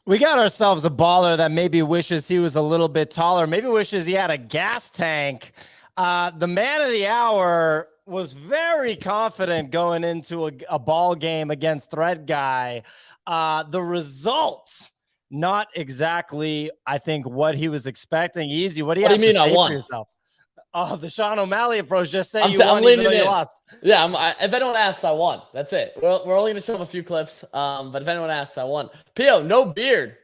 We got ourselves a baller that maybe wishes he was a little bit taller, maybe wishes he had a gas tank. The man of the hour was very confident going into a ball game against ThreadGuy. The results, not exactly, I think, what he was expecting. Easy. What do you What do have you mean to I say won? for yourself? Oh, the Sean O'Malley approach. Just say you I'm won even leaning though you in. lost. Yeah, if anyone asks, I won. That's it. We're only going to show them a few clips. But if anyone asks, I won. Pio, no beard.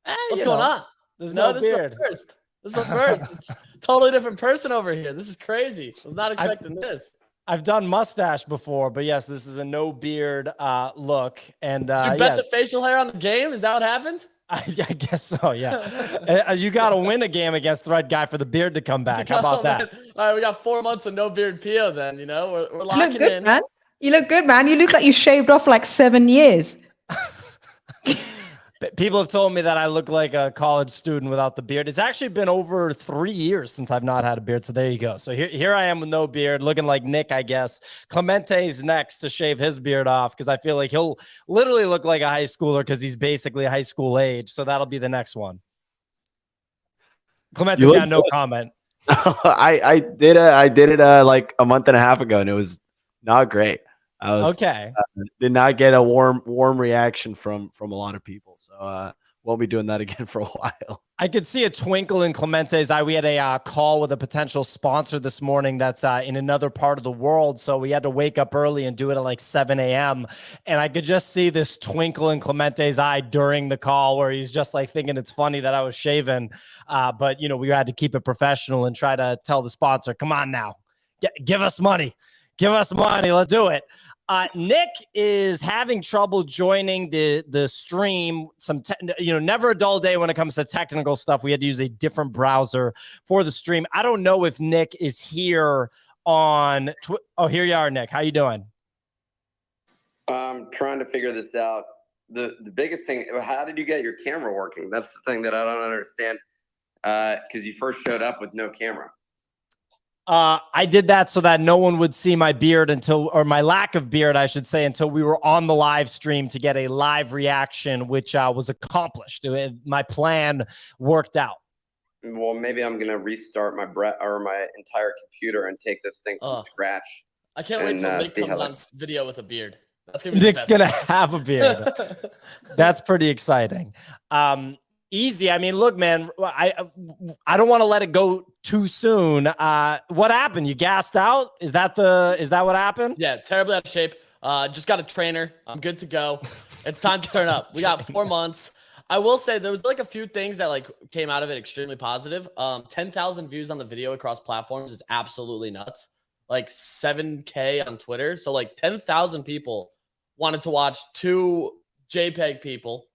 What's going on? There's No, no this is beard. a first. This is a first. It's a totally different person over here. This is crazy. I was not expecting this. I've done mustache before, but yes, this is a no beard look. And Did you bet the facial hair on the game? Is that what happened? I guess so. Yeah, you got to win a game against ThreadGuy for the beard to come back. How about that? All right, we got 4 months of no beard Pio. Then we're locking you look good, in. Man. You look good, man. You look like you shaved off like 7 years. People have told me that I look like a college student without the beard. It's actually been over 3 years since I've not had a beard. So there you go. So here I am with no beard, looking like Nick, I guess. Clemente's next to shave his beard off because I feel like he'll literally look like a high schooler because he's basically high school age. So that'll be the next one. Clemente's got no comment. I did it like a month and a half ago, and it was not great. I was okay. Did not get a warm reaction from a lot of people. So won't be doing that again for a while. I could see a twinkle in Clemente's eye. We had a call with a potential sponsor this morning that's in another part of the world. So we had to wake up early and do it at like 7 a.m. And I could just see this twinkle in Clemente's eye during the call where he's just like thinking it's funny that I was shaving. But, we had to keep it professional and try to tell the sponsor, come on now, give us money. Give us money. Let's do it. Nick is having trouble joining the stream. Never a dull day when it comes to technical stuff. We had to use a different browser for the stream. I don't know if Nick is here on. Oh, here you are, Nick. How you doing? I'm trying to figure this out. The biggest thing. How did you get your camera working? That's the thing that I don't understand. Because you first showed up with no camera. I did that so that no one would see my beard or my lack of beard, I should say, until we were on the live stream to get a live reaction, which was accomplished. My plan worked out. Well, maybe I'm gonna restart my entire computer and take this thing from scratch. I can't wait until Nick comes on video with a beard. That's gonna be Nick's gonna have a beard. That's pretty exciting. Easy. I mean, look, man, I don't want to let it go too soon. What happened? You gassed out? Is that what happened? Yeah, terribly out of shape. Just got a trainer. I'm good to go. It's time to turn up. We got 4 months. I will say there was like a few things that came out of it extremely positive. 10,000 views on the video across platforms is absolutely nuts. Like 7K on Twitter. So 10,000 people wanted to watch 2 JPEG people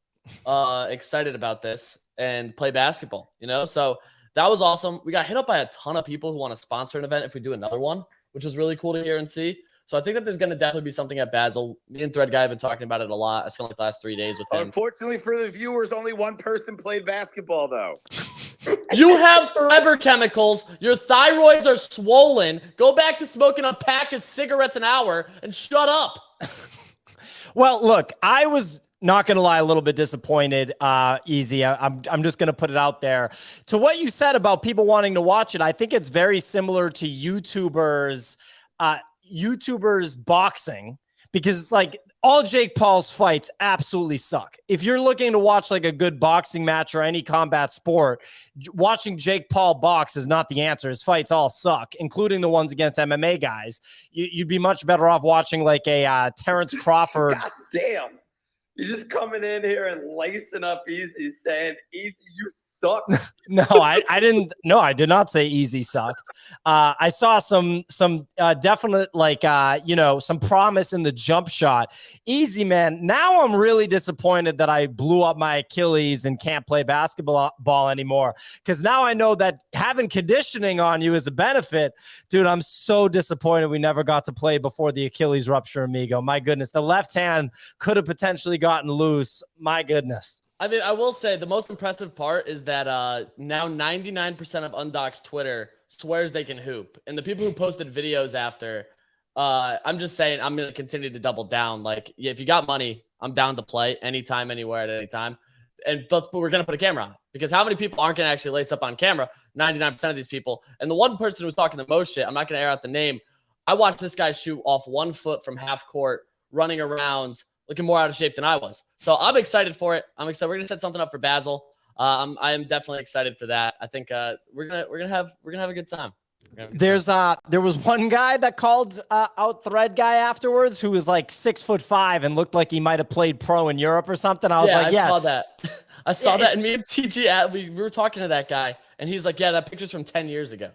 excited about this and play basketball, so that was awesome. We got hit up by a ton of people who want to sponsor an event if we do another one, which is really cool to hear and see. So I think that there's going to definitely be something at Basel. Me and ThreadGuy have been talking about it a lot. I spent the last 3 days with him. Unfortunately for the viewers, only one person played basketball though. You have forever chemicals. Your thyroids are swollen. Go back to smoking a pack of cigarettes an hour and shut up. Well, look, I was not going to lie, a little bit disappointed. Easy. I'm just going to put it out there. To what you said about people wanting to watch it, I think it's very similar to YouTubers boxing, because it's like all Jake Paul's fights absolutely suck. If you're looking to watch a good boxing match or any combat sport, watching Jake Paul box is not the answer. His fights all suck, including the ones against MMA guys. You'd be much better off watching a Terrence Crawford. God damn. You're just coming in here and lacing up Easy, saying, Easy, you suck. No, I didn't. No, I did not say Easy sucked. I saw some definite some promise in the jump shot. Easy, man. Now I'm really disappointed that I blew up my Achilles and can't play basketball anymore, because now I know that having conditioning on you is a benefit. Dude, I'm so disappointed we never got to play before the Achilles rupture, amigo. My goodness, the left hand could have potentially gotten loose. My goodness. I mean, I will say the most impressive part is that now 99% of Undoc's Twitter swears they can hoop. And the people who posted videos after, I'm just saying I'm going to continue to double down. If you got money, I'm down to play anytime, anywhere, at any time. but we're going to put a camera on, because how many people aren't going to actually lace up on camera? 99% of these people. And the one person who's talking the most shit, I'm not going to air out the name. I watched this guy shoot off 1 foot from half court, running around, looking more out of shape than I was. So I'm excited for it. I'm excited. We're going to set something up for Basel. I am definitely excited for that. I think we're gonna have a good time. There was one guy that called out ThreadGuy afterwards who was like 6'5" and looked like he might have played pro in Europe or something. I was like, I saw that. I saw that, and me and TG, we were talking to that guy, and he's like, yeah, that picture's from 10 years ago.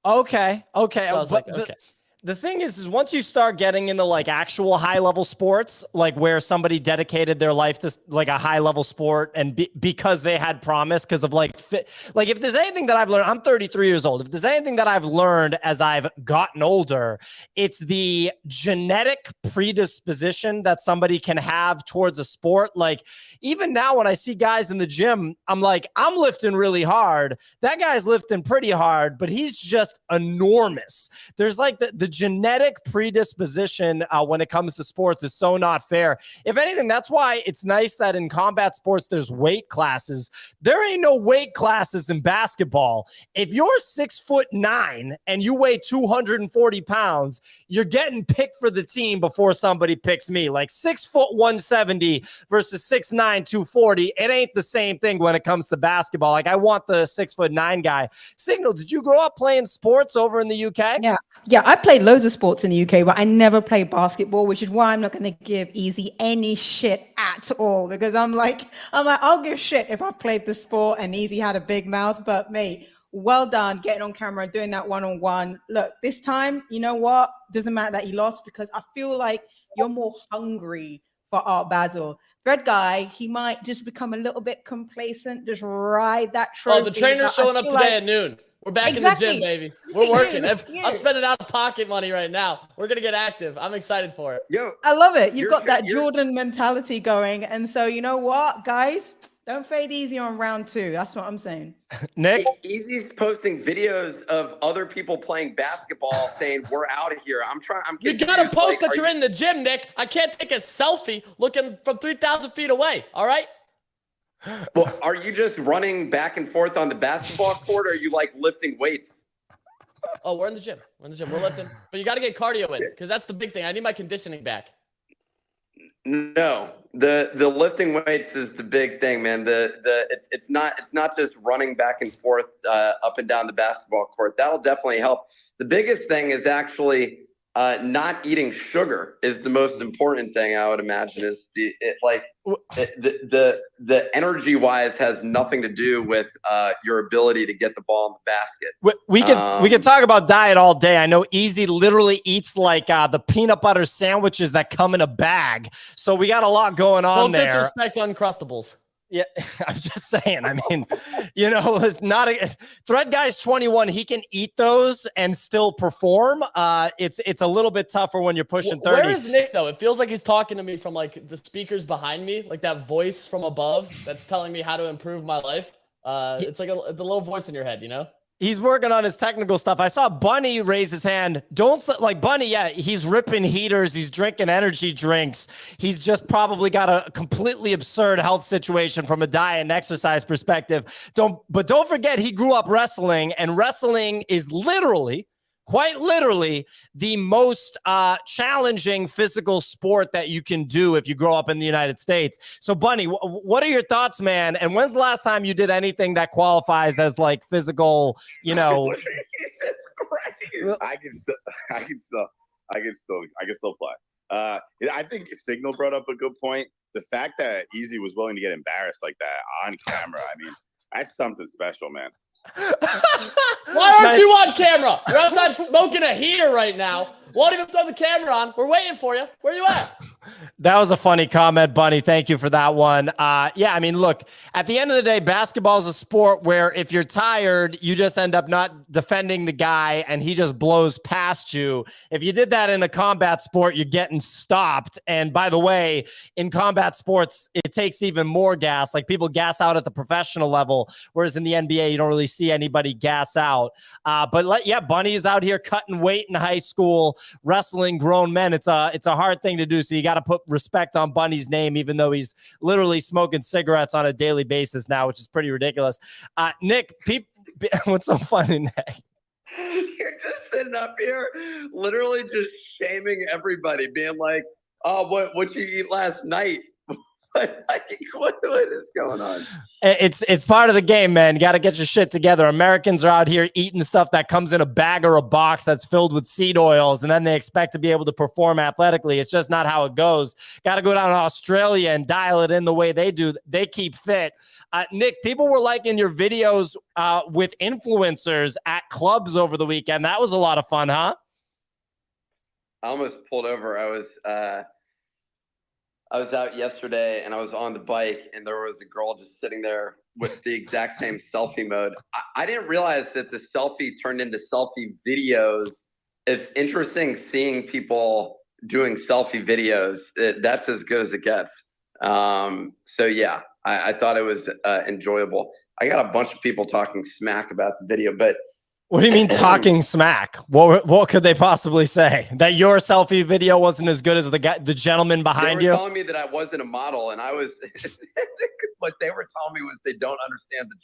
Okay. So I was like, okay. The thing is once you start getting into like actual high level sports, like where somebody dedicated their life to like a high level sport and because they had promise, because of like if there's anything that I've learned, I'm 33 years old. If there's anything that I've learned as I've gotten older, it's the genetic predisposition that somebody can have towards a sport. Like even now when I see guys in the gym, I'm like, I'm lifting really hard. That guy's lifting pretty hard, but he's just enormous. There's like the genetic predisposition when it comes to sports is so not fair. If anything, that's why it's nice that in combat sports, there's weight classes. There ain't no weight classes in basketball. If you're 6'9" and you weigh 240 pounds, you're getting picked for the team before somebody picks me. Like 6'1" 170 versus 6'9" 240. It ain't the same thing when it comes to basketball. Like I want the 6'9" guy. Signal, did you grow up playing sports over in the UK? Yeah, I played loads of sports in the UK, but I never played basketball, which is why I'm not going to give Easy any shit at all, because I'm like, I'll give shit if I played the sport and Easy had a big mouth. But mate, well done getting on camera and doing that one-on-one. Look, this time, you know what? Doesn't matter that he lost, because I feel like you're more hungry for Art Basel. ThreadGuy, he might just become a little bit complacent, just ride that trophy. Oh, the trainer's showing up today at noon. We're back in the gym, baby. We're working. I'm spending out of pocket money right now. We're going to get active. I'm excited for it. Yo, I love it. You've got that Jordan mentality going. And so, you know what, guys? Don't fade Easy on round 2. That's what I'm saying. Nick? Easy's posting videos of other people playing basketball saying, we're out of here. You got to post that you're in the gym, Nick. I can't take a selfie looking from 3,000 feet away. All right? Well, are you just running back and forth on the basketball court, or are you like lifting weights? Oh, we're in the gym. We're lifting. But you got to get cardio in, because that's the big thing. I need my conditioning back. No, the lifting weights is the big thing, man. It's not just running back and forth up and down the basketball court. That'll definitely help. The biggest thing is actually not eating sugar is the most important thing, I would imagine. Is the energy wise has nothing to do with your ability to get the ball in the basket. We can talk about diet all day. I know Easy literally eats like the peanut butter sandwiches that come in a bag. So we got a lot going on there. Don't disrespect Uncrustables. Yeah, I'm just saying. I mean, you know, it's not ThreadGuy's 21. He can eat those and still perform. It's a little bit tougher when you're pushing 30. Where is Nick though? It feels like he's talking to me from like the speakers behind me, like that voice from above that's telling me how to improve my life. It's like the little voice in your head, you know? He's working on his technical stuff. I saw Bunny raise his hand. Like Bunny, yeah, he's ripping heaters. He's drinking energy drinks. He's just probably got a completely absurd health situation from a diet and exercise perspective. But don't forget, he grew up wrestling, and wrestling is quite literally the most challenging physical sport that you can do if you grow up in the United States. So Bunny, what are your thoughts, man? And when's the last time you did anything that qualifies as like physical, you know? I can still play. I think Signal brought up a good point. The fact that Easy was willing to get embarrassed like that on camera, I mean, that's something special, man. Why aren't you on camera? You're outside smoking a heater right now. Won't even throw the camera on. We're waiting for you. Where you at? That was a funny comment, Bunny. Thank you for that one. Yeah, I mean, look, at the end of the day, basketball is a sport where if you're tired, you just end up not defending the guy and he just blows past you. If you did that in a combat sport, you're getting stopped. And by the way, in combat sports, it takes even more gas. Like people gas out at the professional level, whereas in the NBA, you don't really see anybody gas out. Yeah, Bunny is out here cutting weight in high school, wrestling grown men. It's a hard thing to do. So you got to put respect on Bunny's name, even though he's literally smoking cigarettes on a daily basis now, which is pretty ridiculous. Nick, what's so funny, Nick? You're just sitting up here, literally just shaming everybody, being like, "Oh, what you eat last night?" What is going on? It's part of the game, man. You got to get your shit together. Americans are out here eating stuff that comes in a bag or a box that's filled with seed oils, and then they expect to be able to perform athletically. It's just not how it goes. Got to go down to Australia and dial it in the way they do. They keep fit. Nick, people were liking your videos with influencers at clubs over the weekend. That was a lot of fun, huh? I almost pulled over. I was out yesterday and I was on the bike and there was a girl just sitting there with the exact same selfie mode. I didn't realize that the selfie turned into selfie videos. It's interesting seeing people doing selfie videos. That's as good as it gets. So yeah, I thought it was enjoyable. I got a bunch of people talking smack about the video, but what do you mean talking smack? What could they possibly say? That your selfie video wasn't as good as the gentleman behind you? They were telling me that I wasn't a model, and I was. What they were telling me was they don't understand the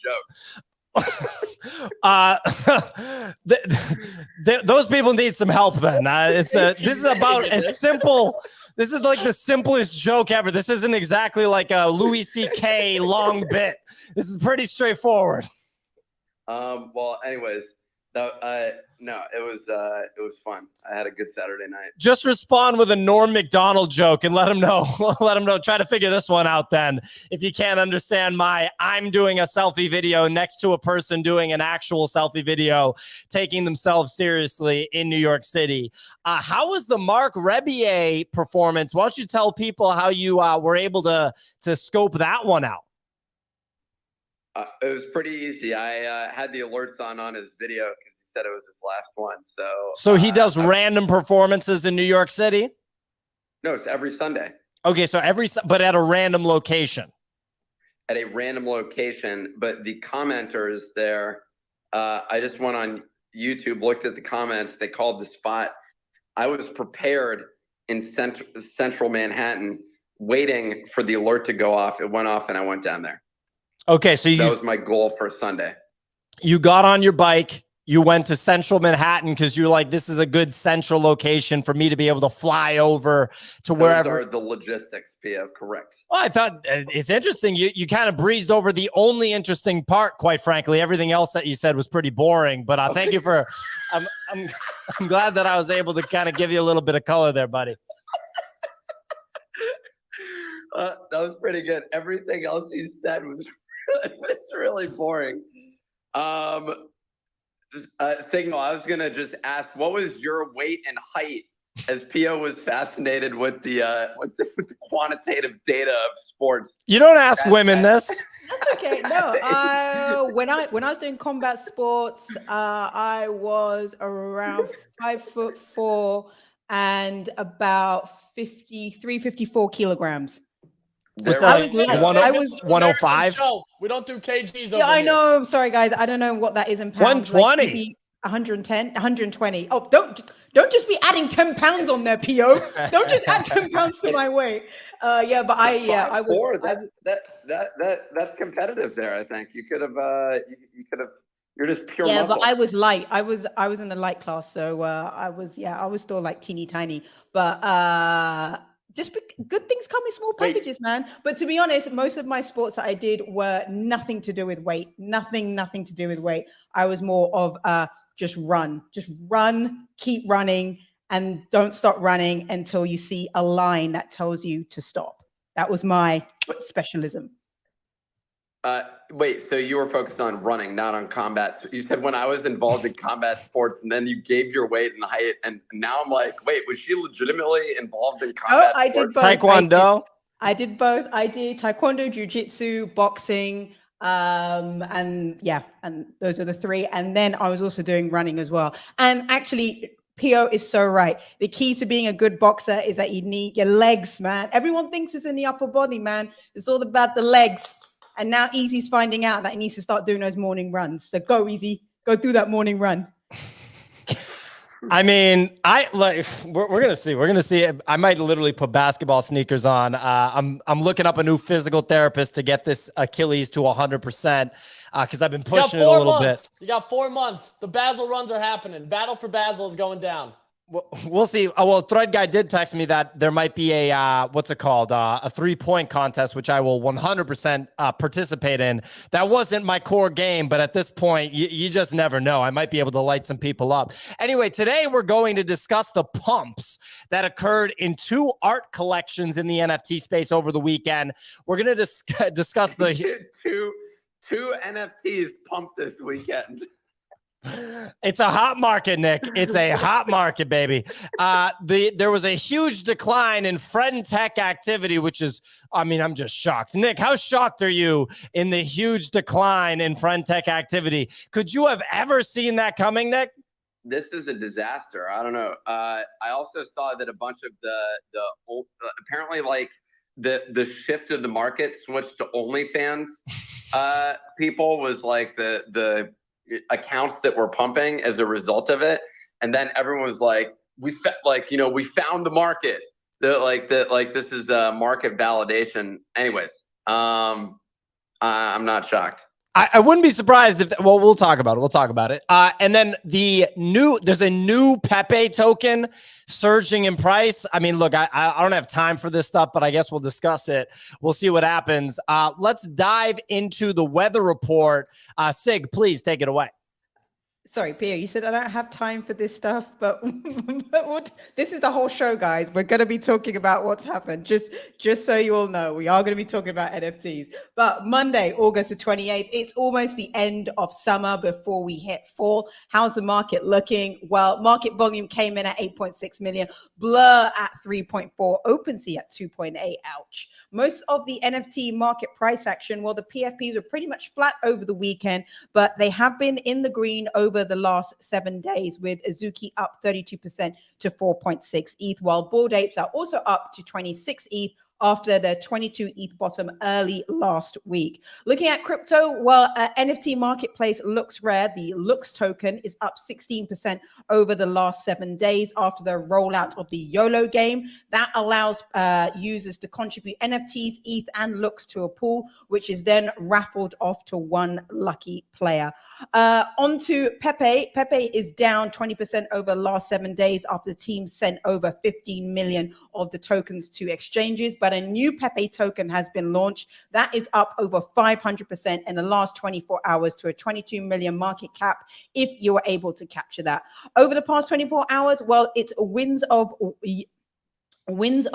joke. Those people need some help. Then this is about as simple. This is like the simplest joke ever. This isn't exactly like a Louis C.K. long bit. This is pretty straightforward. Well, anyways. No, it was fun. I had a good Saturday night. Just respond with a Norm Macdonald joke and let him know. Let him know. Try to figure this one out then. If you can't understand I'm doing a selfie video next to a person doing an actual selfie video, taking themselves seriously in New York City. How was the Mark Rebier performance? Why don't you tell people how you were able to scope that one out? It was pretty easy. I had the alerts on his video because he said it was his last one. So he does random performances in New York City? No, it's every Sunday. Okay, so but at a random location. At a random location, but the commenters there, I just went on YouTube, looked at the comments. They called the spot. I was prepared in central Manhattan, waiting for the alert to go off. It went off, and I went down there. Okay, so that was my goal for Sunday. You got on your bike, you went to central Manhattan because you're like, this is a good central location for me to be able to fly over to wherever. Those are the logistics, Pia, correct. Well, I thought it's interesting. You kind of breezed over the only interesting part, quite frankly. Everything else that you said was pretty boring, but thank you for, I'm glad that I was able to kind of give you a little bit of color there, buddy. That was pretty good. Everything else you said was really boring. Signal, I was gonna just ask, what was your weight and height? As Pio was fascinated with the quantitative data of sports. You don't ask women this. That's okay. No, when I was doing combat sports, I was around 5'4" and about 54 kilograms. Was that I was 105? We don't do kgs over Yeah, I here. know. I'm sorry, guys. I don't know what that is in pounds. 120. Like 110, 120. Oh, don't just be adding 10 pounds on there, PO. Don't just add 10 pounds to my weight. I was. That's competitive there. I think you could have. You're just pure. Yeah, muscle. but I was light. I was in the light class, so I was still like teeny tiny. But good things come in small packages, man. But to be honest, most of my sports that I did were nothing to do with weight. Nothing to do with weight. I was more of just run, keep running, and don't stop running until you see a line that tells you to stop. That was my specialism. Wait, so you were focused on running, not on combat. So you said when I was involved in combat sports, and then you gave your weight and height, and now I'm like, wait, was she legitimately involved in combat sports? I did both. Taekwondo? I did both. I did taekwondo, jiu-jitsu, boxing, and those are the three. And then I was also doing running as well. And actually, Pio is so right. The key to being a good boxer is that you need your legs, man. Everyone thinks it's in the upper body, man. It's all about the legs. And now Easy's finding out that he needs to start doing those morning runs. So go, Easy. Go do that morning run. I mean, we're gonna see. We're gonna see. I might literally put basketball sneakers on. I'm looking up a new physical therapist to get this Achilles to 100%. Because I've been pushing it a little bit. You got 4 months. The Basel runs are happening. Battle for Basel is going down. We'll see. Oh, well, ThreadGuy did text me that there might be a what's it called? A 3-point contest, which I will 100% participate in. That wasn't my core game, but at this point, you just never know. I might be able to light some people up. Anyway, today we're going to discuss the pumps that occurred in 2 art collections in the NFT space over the weekend. We're going to discuss the two NFTs pumped this weekend. It's a hot market, Nick. It's a hot market, baby. There was a huge decline in Friend.Tech activity, which is, I mean, I'm just shocked. Nick, how shocked are you in the huge decline in Friend.Tech activity? Could you have ever seen that coming, Nick? This is a disaster. I don't know. I also saw that a bunch of the old, apparently like the shift of the market switched to OnlyFans. People was like the accounts that were pumping as a result of it, and then everyone was like, we found the market. This is market validation. Anyways, I'm not shocked. I wouldn't be surprised if, well, we'll talk about it. We'll talk about it. And then there's a new PEPE token surging in price. I mean, look, I don't have time for this stuff, but I guess we'll discuss it. We'll see what happens. Let's dive into the weather report. Sig, please take it away. Sorry, Pierre, you said I don't have time for this stuff, but this is the whole show, guys. We're going to be talking about what's happened. Just so you all know, we are going to be talking about NFTs. But Monday, August the 28th, it's almost the end of summer before we hit fall. How's the market looking? Well, market volume came in at 8.6 million, Blur at 3.4, OpenSea at 2.8. Ouch. Most of the NFT market price action, well, the PFPs are pretty much flat over the weekend, but they have been in the green over the last 7 days, with Azuki up 32% to 4.6 ETH, while Bored Apes are also up to 26 ETH after the 22 ETH bottom early last week. Looking at crypto, well, NFT marketplace looks rare. The Lux token is up 16% over the last 7 days after the rollout of the YOLO game. That allows users to contribute NFTs, ETH, and Lux to a pool, which is then raffled off to one lucky player. Onto PEPE. PEPE is down 20% over the last 7 days after the team sent over 15 million of the tokens to exchanges, but a new PEPE token has been launched that is up over 500% in the last 24 hours to a 22 million market cap, if you were able to capture that. Over the past 24 hours, well, it's Winds of Yawana. Winds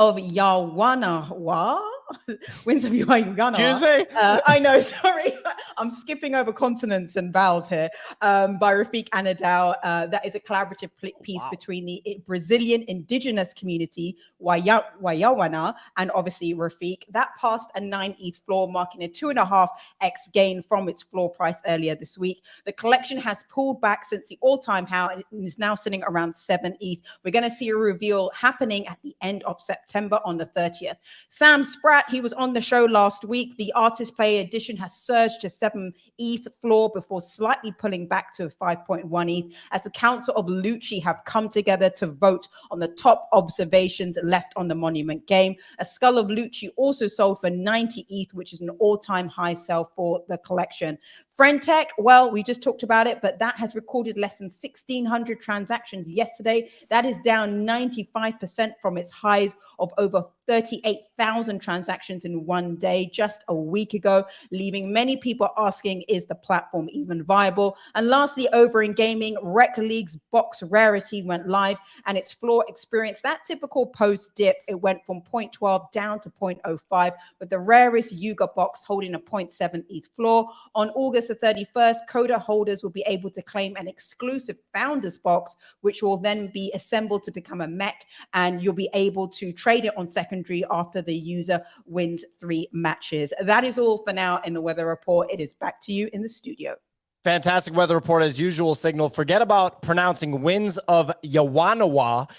of Yawana. Excuse me? I know, sorry. I'm skipping over consonants and vowels here. By Rafik Anadao. That is a collaborative piece between the Brazilian indigenous community, Wayawana, and obviously Rafik. That passed a 9 ETH floor, marking a 2.5x gain from its floor price earlier this week. The collection has pulled back since the all-time high and is now sitting around 7 ETH. We're going to see a reveal happening at the end of September on the 30th. Sam Spratt, he was on the show last week. The Artist Play edition has surged to 7 ETH floor before slightly pulling back to 5.1 ETH as the Council of Lucci have come together to vote on the top observations left on the Monument game. A Skull of Lucci also sold for 90 ETH, which is an all-time high sell for the collection. Friend.Tech, well, we just talked about it, but that has recorded less than 1,600 transactions yesterday. That is down 95% from its highs of over 38,000 transactions in one day just a week ago, leaving many people asking, is the platform even viable? And lastly, over in gaming, Rec League's box rarity went live and its floor experienced that typical post dip. It went from 0.12 down to 0.05, with the rarest Yuga box holding a 0.7 ETH floor. On August the 31st, Coda holders will be able to claim an exclusive founders box, which will then be assembled to become a mech, and you'll be able to trade it on secondary after the user wins 3 matches. That is all for now in the weather report. It is back to you in the studio. Fantastic weather report as usual, Signal. Forget about pronouncing winds of Yawanawa.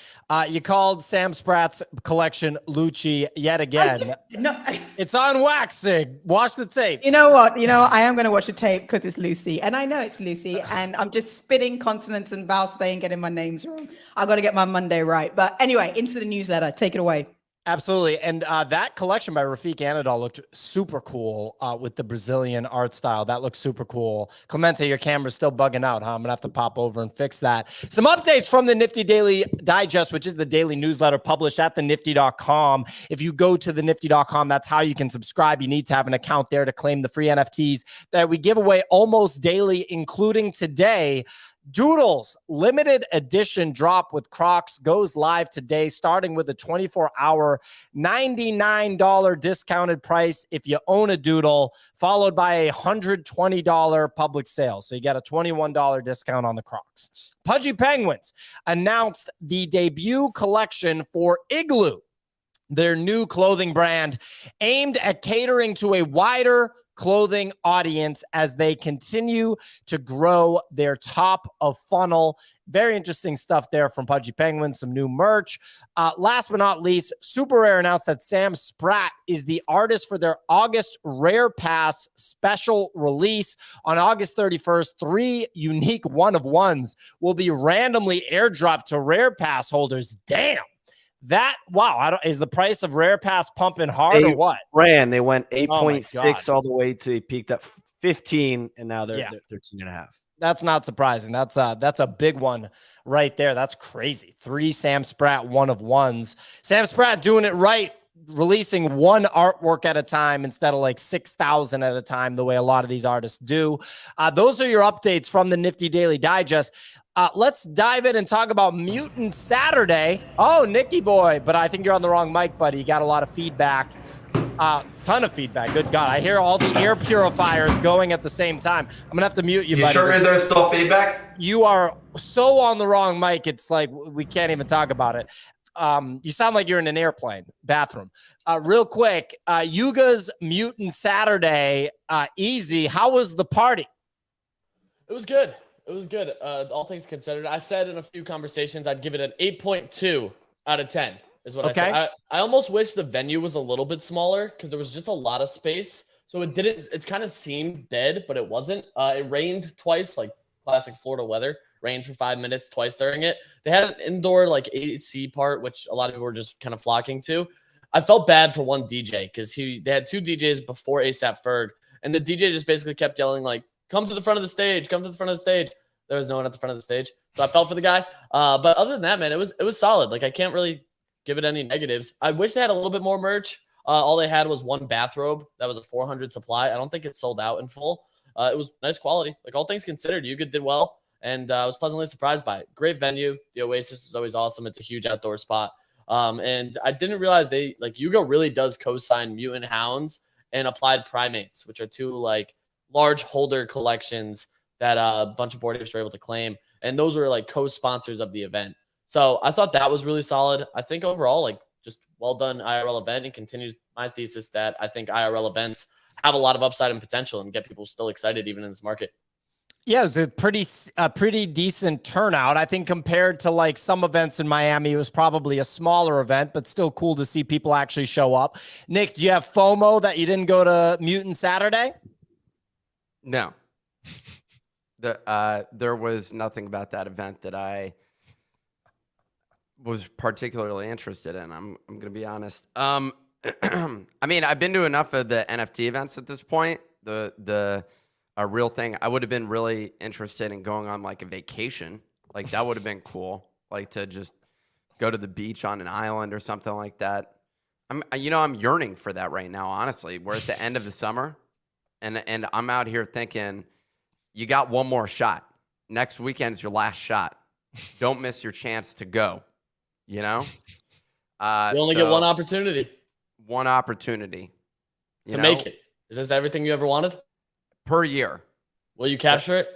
You called Sam Spratt's collection Lucci yet again. No, It's on wax, Sig. Watch the tape. you know what? I am going to watch the tape because it's Lucy. And I know it's Lucy. And I'm just spitting consonants and vowels today and getting my names wrong. I got to get my Monday right. But anyway, into the newsletter. Take it away. Absolutely. And that collection by Rafiq Anadol looked super cool with the Brazilian art style. That looks super cool. Clemente, your camera's still bugging out, huh? I'm going to have to pop over and fix that. Some updates from the Nifty Daily Digest, which is the daily newsletter published at thenifty.com. If you go to thenifty.com, that's how you can subscribe. You need to have an account there to claim the free NFTs that we give away almost daily, including today. Doodles limited edition drop with Crocs goes live today, starting with a 24-hour $99 discounted price if you own a Doodle, followed by a $120 public sale. So you get a $21 discount on the Crocs. Pudgy Penguins announced the debut collection for Igloo, their new clothing brand aimed at catering to a wider clothing audience as they continue to grow their top of funnel. Very interesting stuff there from Pudgy Penguins, some new merch. Last but not least, Super Rare announced that Sam Spratt is the artist for their August Rare Pass special release. On August 31st, 3 unique one-of-ones will be randomly airdropped to Rare Pass holders. Damn. Is the price of Rare Pass pumping hard or what? They went 8.6 all the way to peaked at 15, and now they're 13.5. That's not surprising. That's a big one right there. That's crazy. 3 Sam Spratt one-of-ones. Sam Spratt doing it right, releasing one artwork at a time instead of like 6,000 at a time, the way a lot of these artists do. Those are your updates from the Nifty Daily Digest. Let's dive in and talk about Mutant Saturday. Oh, Nicky boy, but I think you're on the wrong mic, buddy. You got a lot of feedback. Ton of feedback. Good God. I hear all the air purifiers going at the same time. I'm going to have to mute you, buddy. You sure there's still feedback? You are so on the wrong mic. It's like we can't even talk about it. You sound like you're in an airplane bathroom. Real quick, Yuga's Mutant Saturday. Easy. How was the party? It was good. It was good. All things considered, I said in a few conversations I'd give it an 8.2 out of 10 is what I said. I almost wish the venue was a little bit smaller because there was just a lot of space. So it kind of seemed dead, but it wasn't. It rained twice, like classic Florida weather. Rained for 5 minutes twice during it. They had an indoor like AC part, which a lot of people were just kind of flocking to. I felt bad for one DJ because they had 2 DJs before ASAP Ferg, and the DJ just basically kept yelling like, "Come to the front of the stage! Come to the front of the stage!" There was no one at the front of the stage, so I felt for the guy. But other than that, man, it was solid. Like I can't really give it any negatives. I wish they had a little bit more merch. All they had was one bathrobe that was a 400 supply. I don't think it sold out in full. It was nice quality. Like all things considered, Yuga did well. And I was pleasantly surprised by it. Great venue. The Oasis is always awesome. It's a huge outdoor spot. And I didn't realize Yuga really does co-sign Mutant Hounds and Applied Primates, which are 2 like large holder collections that a bunch of board apes were able to claim. And those were like co-sponsors of the event. So I thought that was really solid. I think overall, like just well done IRL event, and continues my thesis that I think IRL events have a lot of upside and potential and get people still excited even in this market. Yeah, it was a pretty decent turnout. I think compared to like some events in Miami, it was probably a smaller event, but still cool to see people actually show up. Nick, do you have FOMO that you didn't go to Mutant Saturday? No. There was nothing about that event that I was particularly interested in. I'm going to be honest. I mean, I've been to enough of the NFT events at this point. A real thing. I would have been really interested in going on like a vacation. Like that would have been cool. Like to just go to the beach on an island or something like that. I'm yearning for that right now. Honestly, we're at the end of the summer, and I'm out here thinking, you got one more shot. Next weekend's your last shot. Don't miss your chance to go. You know, you only get one opportunity. One opportunity to make it. Is this everything you ever wanted? Per year. Will you capture it?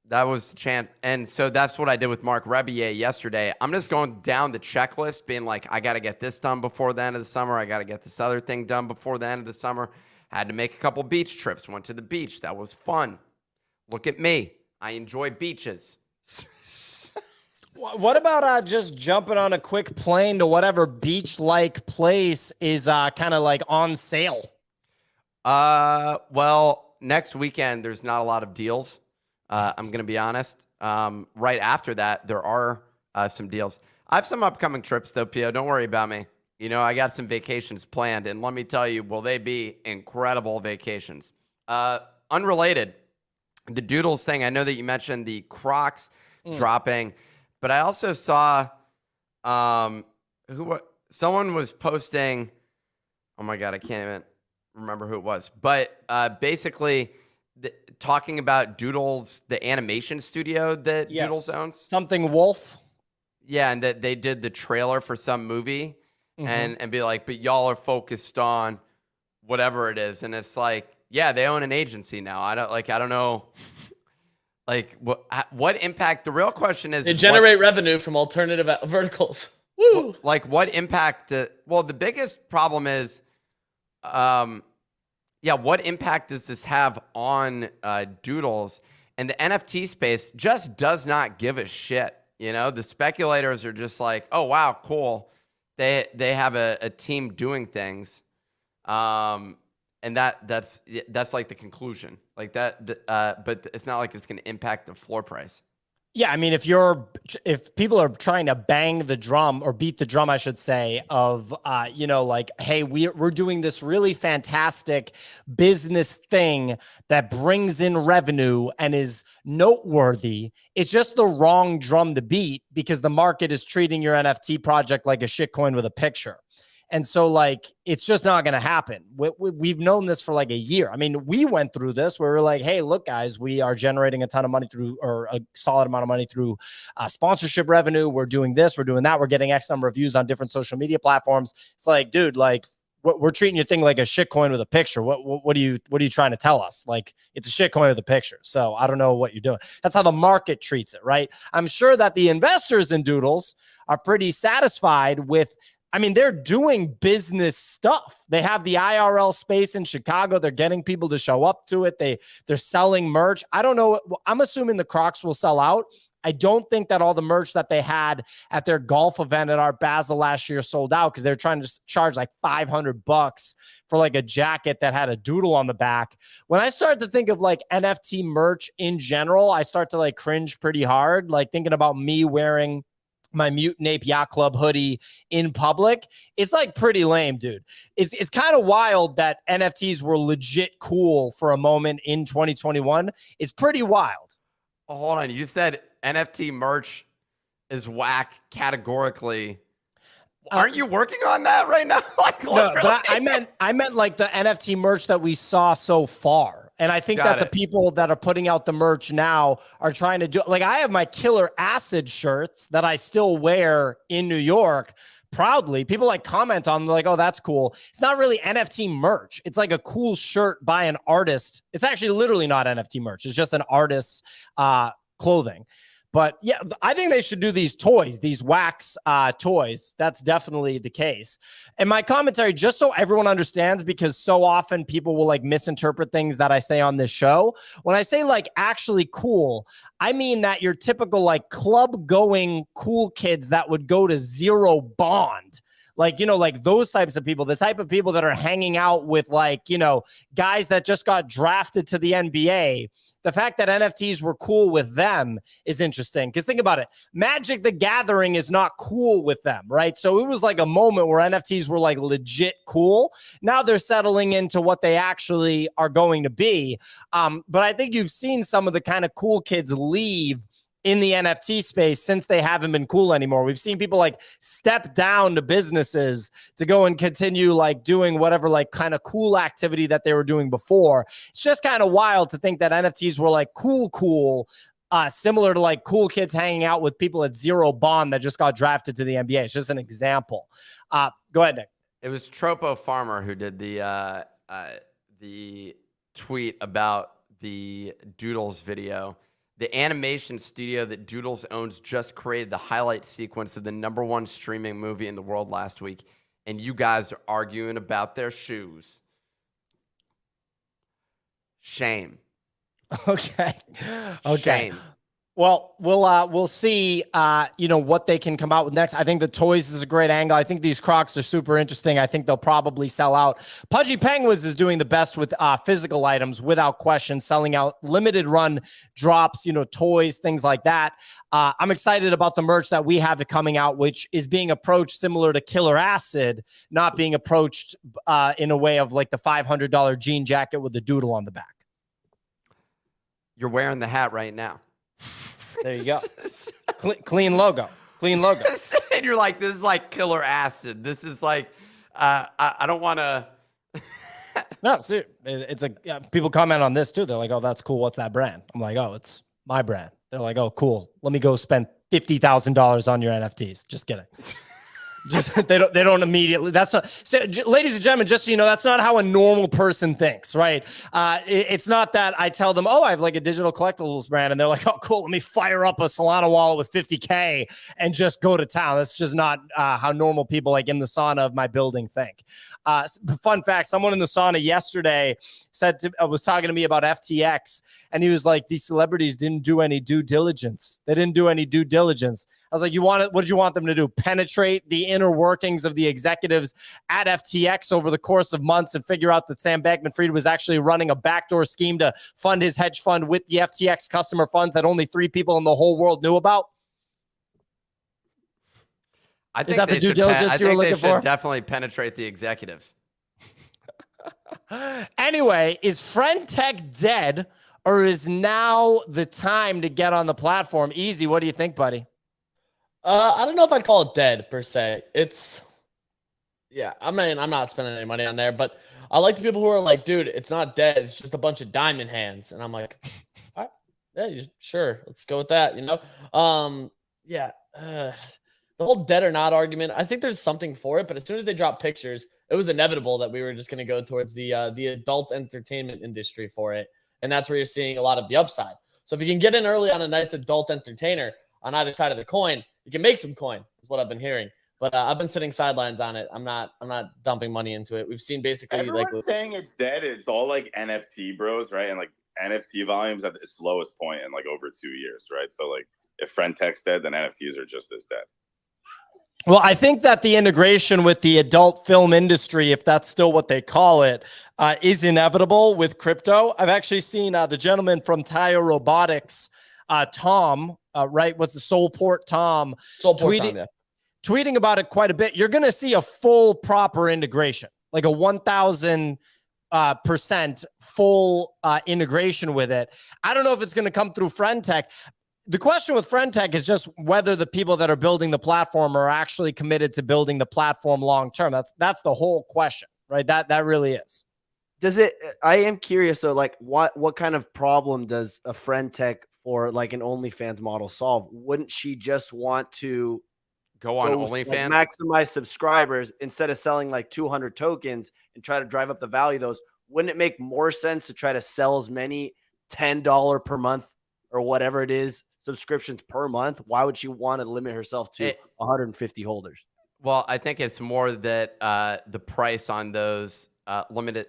That was the chance. And so that's what I did with Mark Rebier yesterday. I'm just going down the checklist, being like, I got to get this done before the end of the summer. I got to get this other thing done before the end of the summer. Had to make a couple beach trips. Went to the beach. That was fun. Look at me. I enjoy beaches. What about just jumping on a quick plane to whatever beach-like place is kind of like on sale? Well, next weekend there's not a lot of deals. I'm going to be honest. Right after that, there are some deals. I have some upcoming trips though, Pio. Don't worry about me. You know, I got some vacations planned, and let me tell you, will they be incredible vacations? Unrelated, the Doodles thing. I know that you mentioned the Crocs dropping, but I also saw someone was posting. Oh my God, I can't even remember who it was, but basically talking about Doodles, the animation studio that Doodles owns. Something Wolf. Yeah, and that they did the trailer for some movie and be like, but y'all are focused on whatever it is. And it's like, yeah, they own an agency now. I don't know. Like what impact? The real question is, they generate revenue from alternative verticals. Woo! Like what impact? Well, the biggest problem is, what impact does this have on Doodles? And the NFT space just does not give a shit. You know, the speculators are just like, oh wow, cool. They have a team doing things, and that's like the conclusion, like that. But it's not like it's going to impact the floor price. Yeah, I mean, if people are trying to bang the drum or beat the drum, I should say, of like, hey, we're doing this really fantastic business thing that brings in revenue and is noteworthy, it's just the wrong drum to beat because the market is treating your NFT project like a shitcoin with a picture. And so, like, it's just not going to happen. We've known this for like a year. I mean, we went through this where we're like, hey, look, guys, we are generating a ton of money through, or a solid amount of money through sponsorship revenue. We're doing this, we're doing that. We're getting X number of views on different social media platforms. It's like, dude, like, we're treating your thing like a shitcoin with a picture. What are you trying to tell us? Like, it's a shitcoin with a picture. So I don't know what you're doing. That's how the market treats it, right? I'm sure that the investors in Doodles are pretty satisfied with. I mean, they're doing business stuff. They have the IRL space in Chicago. They're getting people to show up to it. They're selling merch. I don't know. I'm assuming the Crocs will sell out. I don't think that all the merch that they had at their golf event at Art Basel last year sold out because they're trying to charge like $500 for like a jacket that had a doodle on the back. When I start to think of like NFT merch in general, I start to like cringe pretty hard, like thinking about me wearing my Mutant Ape Yacht Club hoodie in public. It's like pretty lame, dude. It's kind of wild that NFTs were legit cool for a moment in 2021. It's pretty wild. Oh, hold on. You said NFT merch is whack categorically. Aren't you working on that right now? Like, no, but I meant like the NFT merch that we saw so far. And I think the people that are putting out the merch now are trying to do, like, I have my Killer Acid shirts that I still wear in New York proudly. People like comment on them, like, oh, that's cool. It's not really NFT merch. It's like a cool shirt by an artist. It's actually literally not NFT merch. It's just an artist's clothing. But yeah, I think they should do these toys, these wax toys. That's definitely the case. And my commentary, just so everyone understands, because so often people will like misinterpret things that I say on this show. When I say like actually cool, I mean that your typical like club going cool kids that would go to Zero Bond. Like, you know, like those types of people, the type of people that are hanging out with like, you know, guys that just got drafted to the NBA. The fact that NFTs were cool with them is interesting because think about it. Magic the Gathering is not cool with them, right? So it was like a moment where NFTs were like legit cool. Now they're settling into what they actually are going to be. But I think you've seen some of the kind of cool kids leave in the NFT space since they haven't been cool anymore. We've seen people like step down to businesses to go and continue like doing whatever like kind of cool activity that they were doing before. It's just kind of wild to think that NFTs were like cool, similar to like cool kids hanging out with people at Zero Bond that just got drafted to the NBA. It's just an example. Go ahead, Nick. It was Tropo Farmer who did the tweet about the Doodles video. The animation studio that Doodles owns just created the highlight sequence of the #1 streaming movie in the world last week, and you guys are arguing about their shoes. Shame. Okay. Okay. Shame. Well, we'll see, what they can come out with next. I think the toys is a great angle. I think these Crocs are super interesting. I think they'll probably sell out. Pudgy Penguins is doing the best with physical items without question, selling out limited run drops, toys, things like that. I'm excited about the merch that we have coming out, which is being approached similar to Killer Acid, not being approached in a way of like the $500 jean jacket with the doodle on the back. You're wearing the hat right now. There you go. Clean logo. Clean logo. And you're like, this is like Killer Acid. This is like, I don't want to. No, see, it's people comment on this too. They're like, oh, that's cool. What's that brand? I'm like, oh, it's my brand. They're like, oh, cool. Let me go spend $50,000 on your NFTs. Just kidding. Just they don't immediately. That's not. So, ladies and gentlemen, just so you know, that's not how a normal person thinks, right? It's not that I tell them, oh, I have like a digital collectibles brand, and they're like, oh, cool, let me fire up a Solana wallet with 50K and just go to town. That's just not how normal people like in the sauna of my building think. Fun fact: someone in the sauna yesterday was talking to me about FTX, and he was like, these celebrities didn't do any due diligence. They didn't do any due diligence. I was like, what did you want them to do? Penetrate the inner workings of the executives at FTX over the course of months and figure out that Sam Bankman-Fried was actually running a backdoor scheme to fund his hedge fund with the FTX customer funds that only 3 people in the whole world knew about? I Is that the due diligence you were looking for? Definitely penetrate the executives. Anyway, is Friend.Tech dead, or is now the time to get on the platform? Easy. What do you think, buddy? I don't know if I'd call it dead per se. I mean, I'm not spending any money on there, but I like the people who are like, dude, it's not dead. It's just a bunch of diamond hands. And I'm like, all right, yeah, sure. Let's go with that. The whole dead or not argument, I think there's something for it, but as soon as they drop pictures, it was inevitable that we were just going to go towards the adult entertainment industry for it. And that's where you're seeing a lot of the upside. So if you can get in early on a nice adult entertainer on either side of the coin, you can make some coin, is what I've been hearing. But I've been sitting sidelines on it. I'm not dumping money into it. We've seen basically everyone's saying it's dead. It's all like NFT bros, right? And like NFT volumes at its lowest point in like over 2 years, right? So like if Friend.Tech's dead, then NFTs are just as dead. Well, I think that the integration with the adult film industry, if that's still what they call it, is inevitable with crypto. I've actually seen the gentleman from Tire Robotics, Tom, right? What's the Soulport Tom? Tweeting about it quite a bit. You're going to see a full proper integration, like a 1,000% full integration with it. I don't know if it's going to come through Friend.Tech. The question with Friend.Tech is just whether the people that are building the platform are actually committed to building the platform long term. That's the whole question, right? That really is. Does it? I am curious though. Like, what kind of problem does a Friend.Tech for like an OnlyFans model solve? Wouldn't she just want to go on OnlyFans, like, maximize subscribers instead of selling like 200 tokens and try to drive up the value of those? Wouldn't it make more sense to try to sell as many $10 per month or whatever it is subscriptions per month? Why would she want to limit herself to 150 holders? Well, I think it's more that the price on those limited.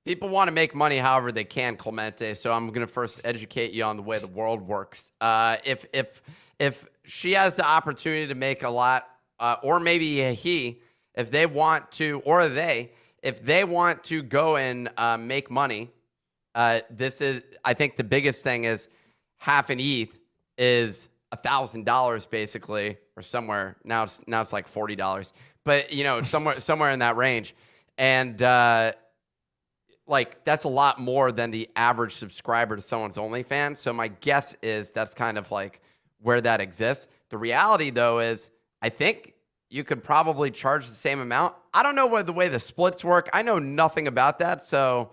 People want to make money however they can, Clemente. So I'm going to first educate you on the way the world works. If she has the opportunity to make a lot, or maybe he, if they want to, or if they want to go and make money, I think the biggest thing is half an ETH is $1,000 basically, or somewhere. Now it's like $40, but somewhere in that range. And like that's a lot more than the average subscriber to someone's OnlyFans. So my guess is that's kind of like where that exists. The reality though is I think you could probably charge the same amount. I don't know what the way the splits work. I know nothing about that. So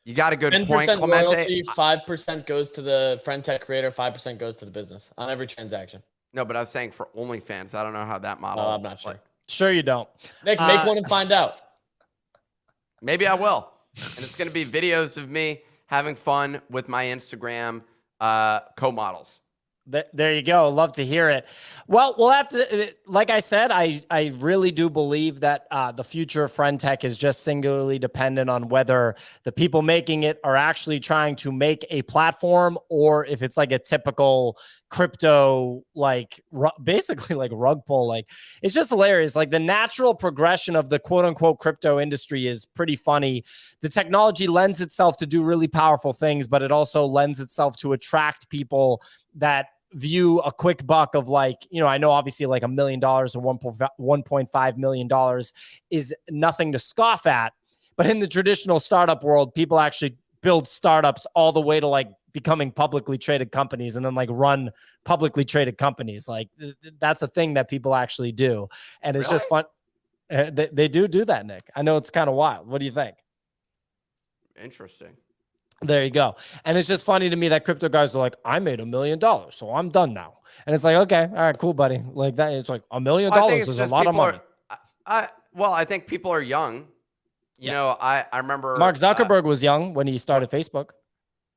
you got a good point, Clemente. Royalty, 5% goes to the Friend.Tech creator, 5% goes to the business on every transaction. No, but I was saying for OnlyFans, I don't know how that model. I'm not sure. Sure you don't. Nick, make one and find out. Maybe I will. And it's going to be videos of me having fun with my Instagram co-models. There you go. Love to hear it. Well, we'll have to, like I said, I really do believe that the future of friend tech is just singularly dependent on whether the people making it are actually trying to make a platform or if it's like a typical crypto, like basically like rug pull. Like it's just hilarious. Like the natural progression of the quote unquote crypto industry is pretty funny. The technology lends itself to do really powerful things, but it also lends itself to attract people that view a quick buck of like, you know, I know obviously like $1 million or $1.5 million is nothing to scoff at, but in the traditional startup world, people actually build startups all the way to like becoming publicly traded companies and then like run publicly traded companies. Like that's a thing that people actually do. And it's just fun. They do that, Nick. I know it's kind of wild. What do you think? Interesting. There you go. And it's just funny to me that crypto guys are like, I made $1 million, so I'm done now. And it's like, okay, all right, cool, buddy. Like that. It's like $1 million is a lot of money. I think people are young. You know, I remember Mark Zuckerberg was young when he started Facebook.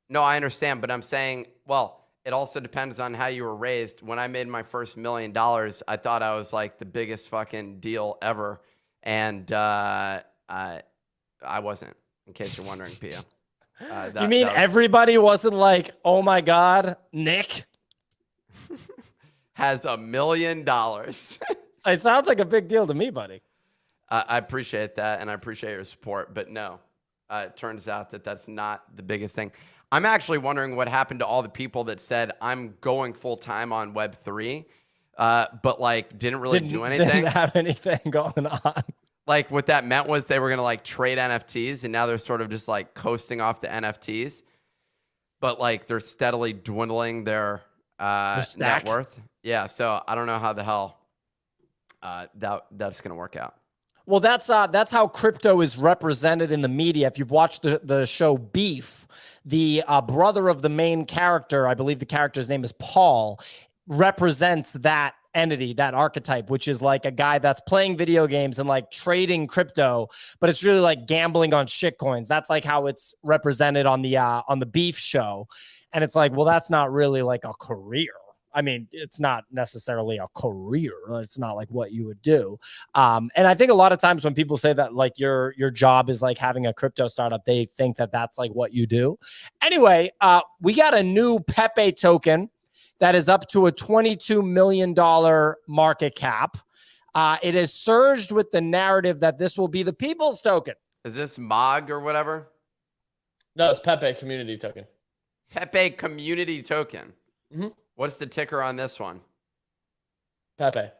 No, I understand, but I'm saying, well, it also depends on how you were raised. When I made my first $1 million, I thought I was like the biggest fucking deal ever. And I wasn't, in case you're wondering, Pia. You mean everybody wasn't like, oh my God, Nick has $1 million. It sounds like a big deal to me, buddy. I appreciate that, and I appreciate your support, but no, it turns out that that's not the biggest thing. I'm actually wondering what happened to all the people that said, I'm going full time on Web3, but like didn't do anything. Didn't have anything going on. Like what that meant was they were going to like trade NFTs, and now they're sort of just like coasting off the NFTs, but like they're steadily dwindling their net worth. Yeah. So I don't know how the hell that's going to work out. Well, that's how crypto is represented in the media. If you've watched the show Beef, the brother of the main character, I believe the character's name is Paul, represents that entity, that archetype, which is like a guy that's playing video games and like trading crypto, but it's really like gambling on shit coins. That's like how it's represented on the Beef show. And it's like, well, that's not really like a career. I mean, it's not necessarily a career. It's not like what you would do. And I think a lot of times when people say that like your job is like having a crypto startup, they think that that's like what you do. Anyway, we got a new PEPE token that is up to a $22 million market cap. It has surged with the narrative that this will be the people's token. Is this MOG or whatever? No, it's PEPE Community Token. PEPE Community Token. Mm-hmm. What's the ticker on this one? PEPE.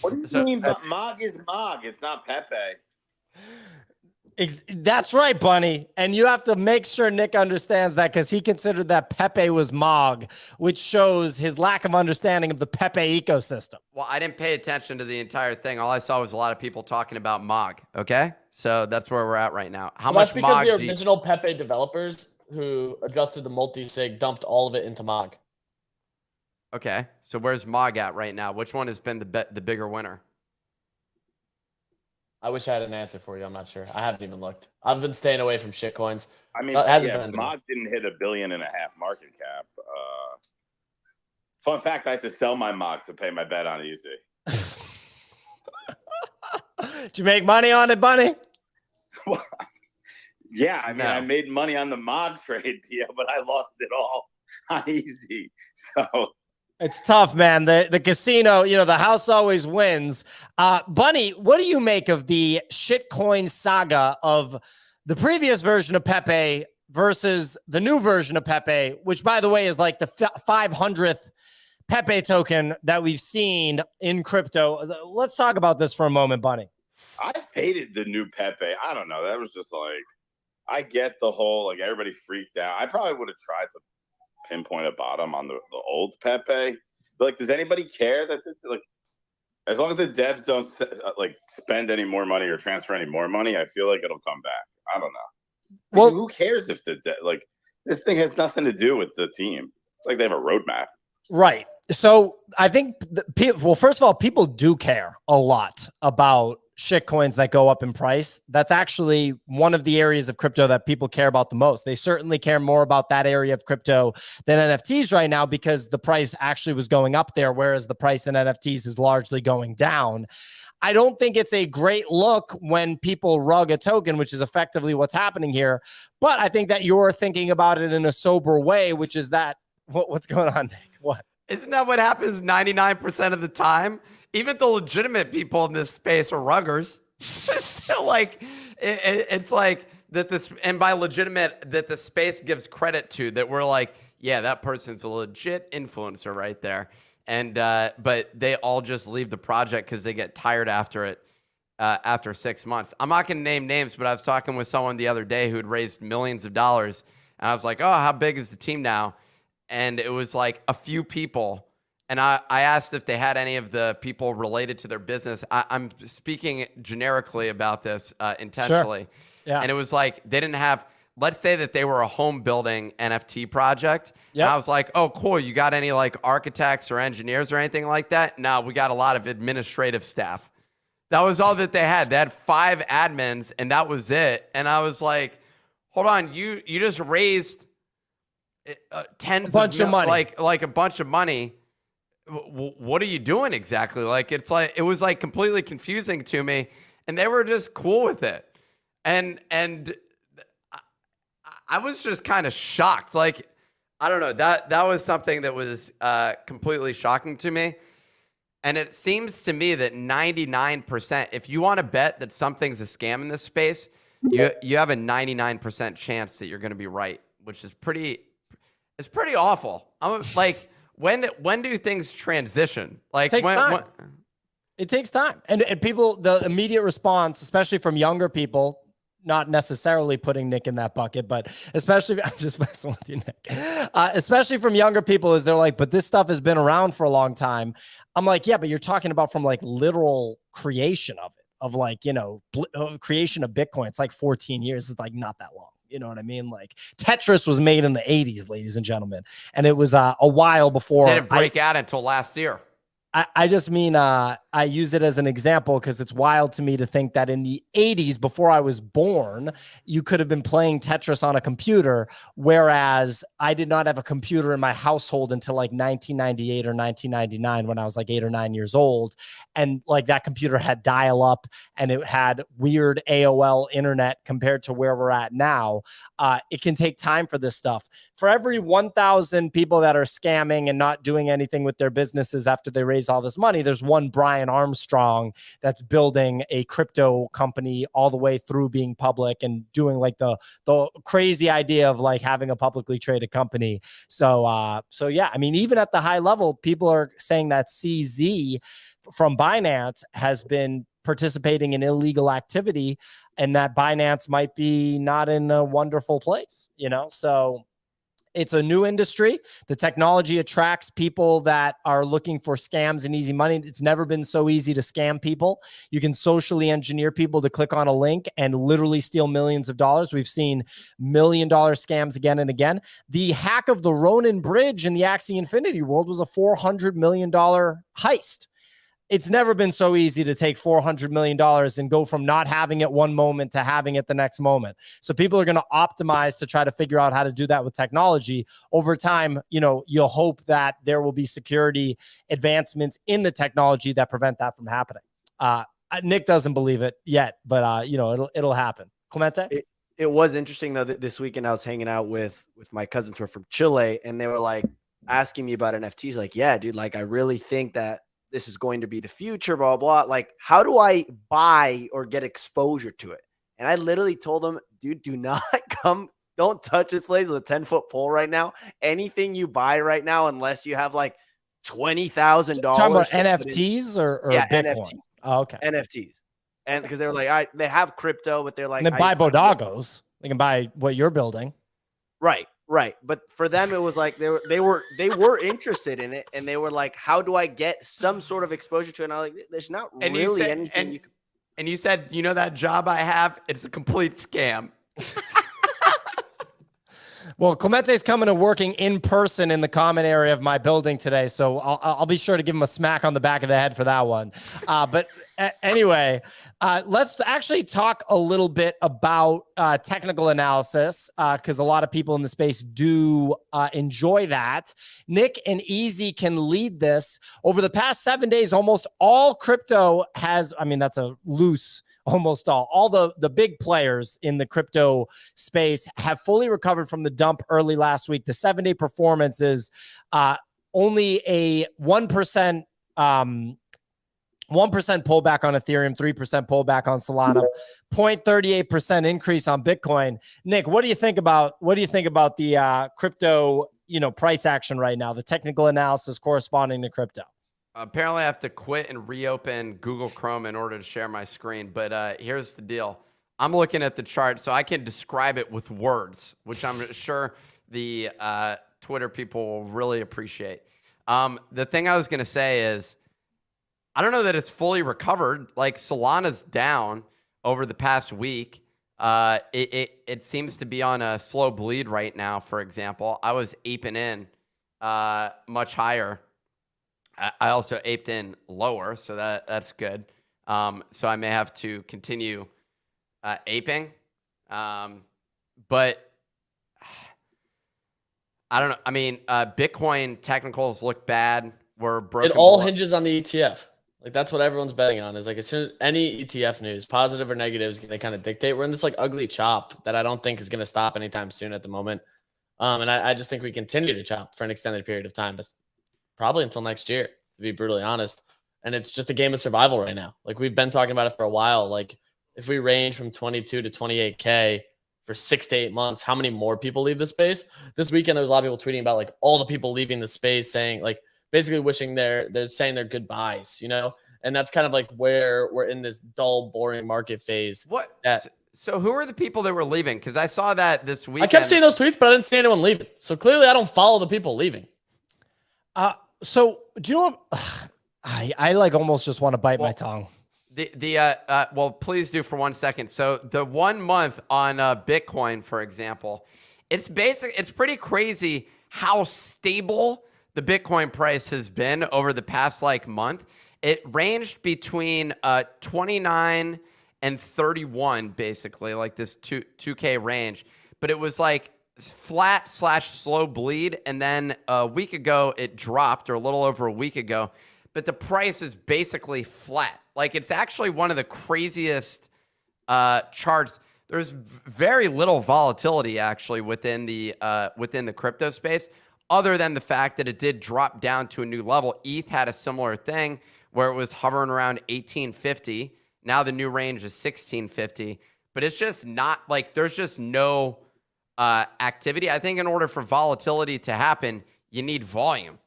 What do you mean? MOG is MOG. It's not PEPE. That's right, Bunny. And you have to make sure Nick understands that because he considered that PEPE was MOG, which shows his lack of understanding of the PEPE ecosystem. Well, I didn't pay attention to the entire thing. All I saw was a lot of people talking about MOG. Okay, so that's where we're at right now. How much because MOG? the original PEPE developers who adjusted the multi-sig dumped all of it into MOG. Okay, so where's MOG at right now? Which one has been the bigger winner? I wish I had an answer for you. I'm not sure. I haven't even looked. I've been staying away from shit coins. I mean, MOG didn't hit $1.5 billion market cap. Fun fact, I had to sell my MOG to pay my bet on Easy. Did you make money on it, Bunny? Well, yeah, I mean, I made money on the MOG trade, yeah, but I lost it all on Easy. So it's tough, man. The casino, you know, the house always wins. Bunny, what do you make of the shitcoin saga of the previous version of PEPE versus the new version of PEPE, which, by the way, is like the 500th PEPE token that we've seen in crypto? Let's talk about this for a moment, Bunny. I hated the new PEPE. I don't know. That was just like, I get the whole, like, everybody freaked out. I probably would have tried to pinpoint a bottom on the old PEPE. But like, does anybody care that like, as long as the devs don't like spend any more money or transfer any more money, I feel like it'll come back. I don't know. Well, who cares if like this thing has nothing to do with the team? It's like they have a roadmap, right? So I think well, first of all, people do care a lot about shit coins that go up in price, that's actually one of the areas of crypto that people care about the most. They certainly care more about that area of crypto than NFTs right now because the price actually was going up there, whereas the price in NFTs is largely going down. I don't think it's a great look when people rug a token, which is effectively what's happening here. But I think that you're thinking about it in a sober way, which is that what's going on, Nick? What? Isn't that what happens 99% of the time? Even the legitimate people in this space are ruggers. So like, it's like that this, and by legitimate, that the space gives credit to, that we're like, yeah, that person's a legit influencer right there. And but they all just leave the project because they get tired after it, after 6 months. I'm not going to name names, but I was talking with someone the other day who had raised millions of dollars, and I was like, oh, how big is the team now? And it was like a few people. And I asked if they had any of the people related to their business. I'm speaking generically about this intentionally. Sure. Yeah. And it was like they didn't have, let's say that they were a home building NFT project. Yeah. And I was like, oh, cool. You got any like architects or engineers or anything like that? No, we got a lot of administrative staff. That was all that they had. They had 5 admins and that was it. And I was like, hold on, you just raised tens of money, like a bunch of money. What are you doing exactly? Like, it's like, it was like completely confusing to me, and they were just cool with it. And I was just kind of shocked. Like, I don't know, that was something that was completely shocking to me. And it seems to me that 99%, if you want to bet that something's a scam in this space, you have a 99% chance that you're going to be right, which is pretty awful. I'm like, when do things transition? Like, it takes time. It takes time. And people, the immediate response, especially from younger people, not necessarily putting Nick in that bucket, but especially, I'm just messing with you, Nick, especially from younger people, is they're like, but this stuff has been around for a long time. I'm like, yeah, but you're talking about from like literal creation of it, of like, you know, creation of Bitcoin. It's like 14 years. It's like not that long. You know what I mean? Like Tetris was made in the 80s, ladies and gentlemen. And it was a while before. Didn't break out until last year. I just mean, I use it as an example because it's wild to me to think that in the 80s, before I was born, you could have been playing Tetris on a computer, whereas I did not have a computer in my household until like 1998 or 1999 when I was like 8 or 9 years old. And like that computer had dial-up and it had weird AOL internet compared to where we're at now. It can take time for this stuff. For every 1,000 people that are scamming and not doing anything with their businesses after they raise all this money, there's one Brian Armstrong that's building a crypto company all the way through being public and doing like the crazy idea of like having a publicly traded company. So yeah, I mean, even at the high level, people are saying that CZ from Binance has been participating in illegal activity and that Binance might be not in a wonderful place, you know? So it's a new industry. The technology attracts people that are looking for scams and easy money. It's never been so easy to scam people. You can socially engineer people to click on a link and literally steal millions of dollars. We've seen $1 million scams again and again. The hack of the Ronin Bridge in the Axie Infinity world was a $400 million heist. It's never been so easy to take $400 million and go from not having it one moment to having it the next moment. So people are going to optimize to try to figure out how to do that with technology. Over time, you know, you'll hope that there will be security advancements in the technology that prevent that from happening. Nick doesn't believe it yet, but you know, it'll happen. Clemente? It was interesting though that this weekend I was hanging out with my cousins who are from Chile, and they were like asking me about NFTs. Like, yeah, dude, like I really think that this is going to be the future, blah, blah, blah. Like, how do I buy or get exposure to it? And I literally told them, dude, do not don't touch this place with a 10-foot pole right now. Anything you buy right now, unless you have like $20,000. Talking about NFTs or yeah, Bitcoin? NFTs. Oh, okay. NFTs. And because they were like, they have crypto, but they're like, and then buy Bodagos. They can buy what you're building. Right. Right. But for them, it was like they were interested in it, and they were like, how do I get some sort of exposure to it? And I was like, there's not really anything you can. And you said, you know, that job I have, it's a complete scam. Well, Clemente's coming and working in person in the common area of my building today, so I'll be sure to give him a smack on the back of the head for that one. But anyway, let's actually talk a little bit about technical analysis because a lot of people in the space do enjoy that. Nick and Easy can lead this. Over the past 7 days, almost all crypto has, I mean, that's a loose almost all the big players in the crypto space have fully recovered from the dump early last week. The 7-day performance is only a 1%, 1% pullback on Ethereum, 3% pullback on Solana, 0.38% increase on Bitcoin. Nick, what do you think about the crypto, price action right now, the technical analysis corresponding to crypto? Apparently, I have to quit and reopen Google Chrome in order to share my screen. But here's the deal. I'm looking at the chart, so I can describe it with words, which I'm sure the Twitter people will really appreciate. The thing I was going to say is, I don't know that it's fully recovered. Like, Solana's down over the past week. It seems to be on a slow bleed right now, for example. I was aping in much higher. I also aped in lower, so that's good. So I may have to continue aping. But I don't know. I mean, Bitcoin technicals look bad. We're broken. It all hinges on the ETF. Like, that's what everyone's betting on, is like, as soon as any ETF news, positive or negative, is going to kind of dictate. We're in this like ugly chop that I don't think is going to stop anytime soon at the moment. And I just think we continue to chop for an extended period of time. Probably until next year, to be brutally honest. And it's just a game of survival right now. Like, we've been talking about it for a while. Like, if we range from 22 to 28K for 6 to 8 months, how many more people leave the space? This weekend, there was a lot of people tweeting about like all the people leaving the space, saying like basically wishing they're saying their goodbyes, And that's kind of like where we're in this dull, boring market phase. What? So who are the people that were leaving? Because I saw that this weekend. I kept seeing those tweets, but I didn't see anyone leaving. So clearly I don't follow the people leaving. So do you know what? I like almost just want to bite my tongue. Well, please do for 1 second. So the 1 month on Bitcoin, for example, it's pretty crazy how stable the Bitcoin price has been over the past month. It ranged between 29 and 31, basically, like this 2K range, but it was like flat / slow bleed. And then a week ago, it dropped, or a little over a week ago, but the price is basically flat. Like, it's actually one of the craziest charts. There's very little volatility actually within the crypto space, other than the fact that it did drop down to a new level. ETH had a similar thing where it was hovering around 1850. Now the new range is 1650, but it's just not like there's just no activity. I think in order for volatility to happen, you need volume.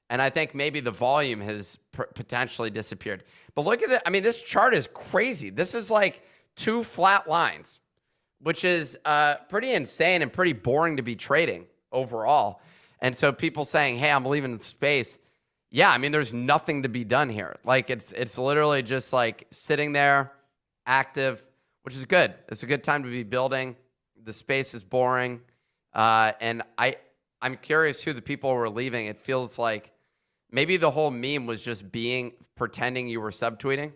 And I think maybe the volume has potentially disappeared. But look at that. I mean, this chart is crazy. This is like 2 flat lines, which is pretty insane and pretty boring to be trading overall. And so people saying, hey, I'm leaving the space. Yeah, I mean, there's nothing to be done here. Like, it's literally just like sitting there, active, which is good. It's a good time to be building. The space is boring. And I'm curious who the people were leaving. It feels like maybe the whole meme was just pretending you were subtweeting.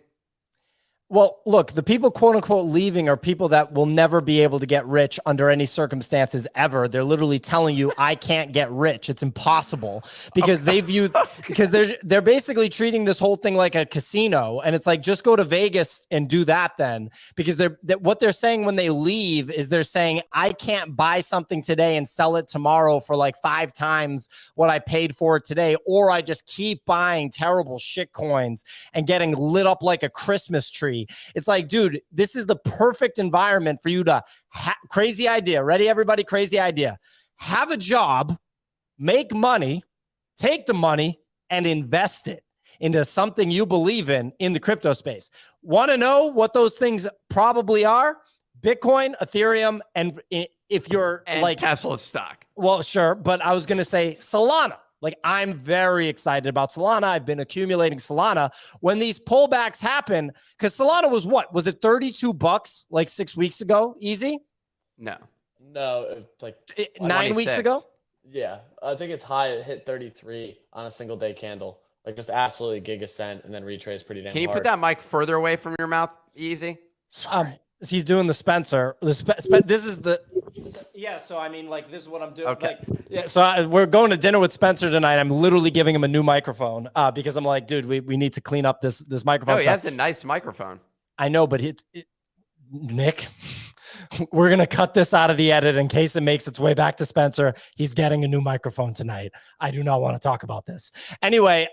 Well, look, the people quote unquote leaving are people that will never be able to get rich under any circumstances ever. They're literally telling you, I can't get rich. It's impossible, because they view, because they're basically treating this whole thing like a casino. And it's like, just go to Vegas and do that then, because what they're saying when they leave is they're saying, I can't buy something today and sell it tomorrow for like 5 times what I paid for it today. Or I just keep buying terrible shit coins and getting lit up like a Christmas tree. It's like, dude, this is the perfect environment for you to crazy idea. Ready, everybody? Crazy idea. Have a job, make money, take the money and invest it into something you believe in the crypto space. Want to know what those things probably are? Bitcoin, Ethereum, and if you're like Tesla stock. Well, sure. But I was going to say Solana. Like, I'm very excited about Solana. I've been accumulating Solana. When these pullbacks happen, because Solana was what? Was it $32 like 6 weeks ago? Easy? No. No, it's like 9 weeks ago. yeah, I think it's high. It hit 33 on a single day candle. Like just absolutely gigascent and then retraced pretty damn Can you hard. put that mic further away from your mouth? Easy. Sorry. He's doing the Spencer. This is the. Yeah, so I mean, like, this is what I'm doing. Okay. Like, yeah, so we're going to dinner with Spencer tonight. I'm literally giving him a new microphone because I'm like, dude, we need to clean up this microphone. Oh, he stuff. has a nice microphone. I know, but Nick, we're gonna cut this out of the edit in case it makes its way back to Spencer. He's getting a new microphone tonight. I do not want to talk about this. Anyway,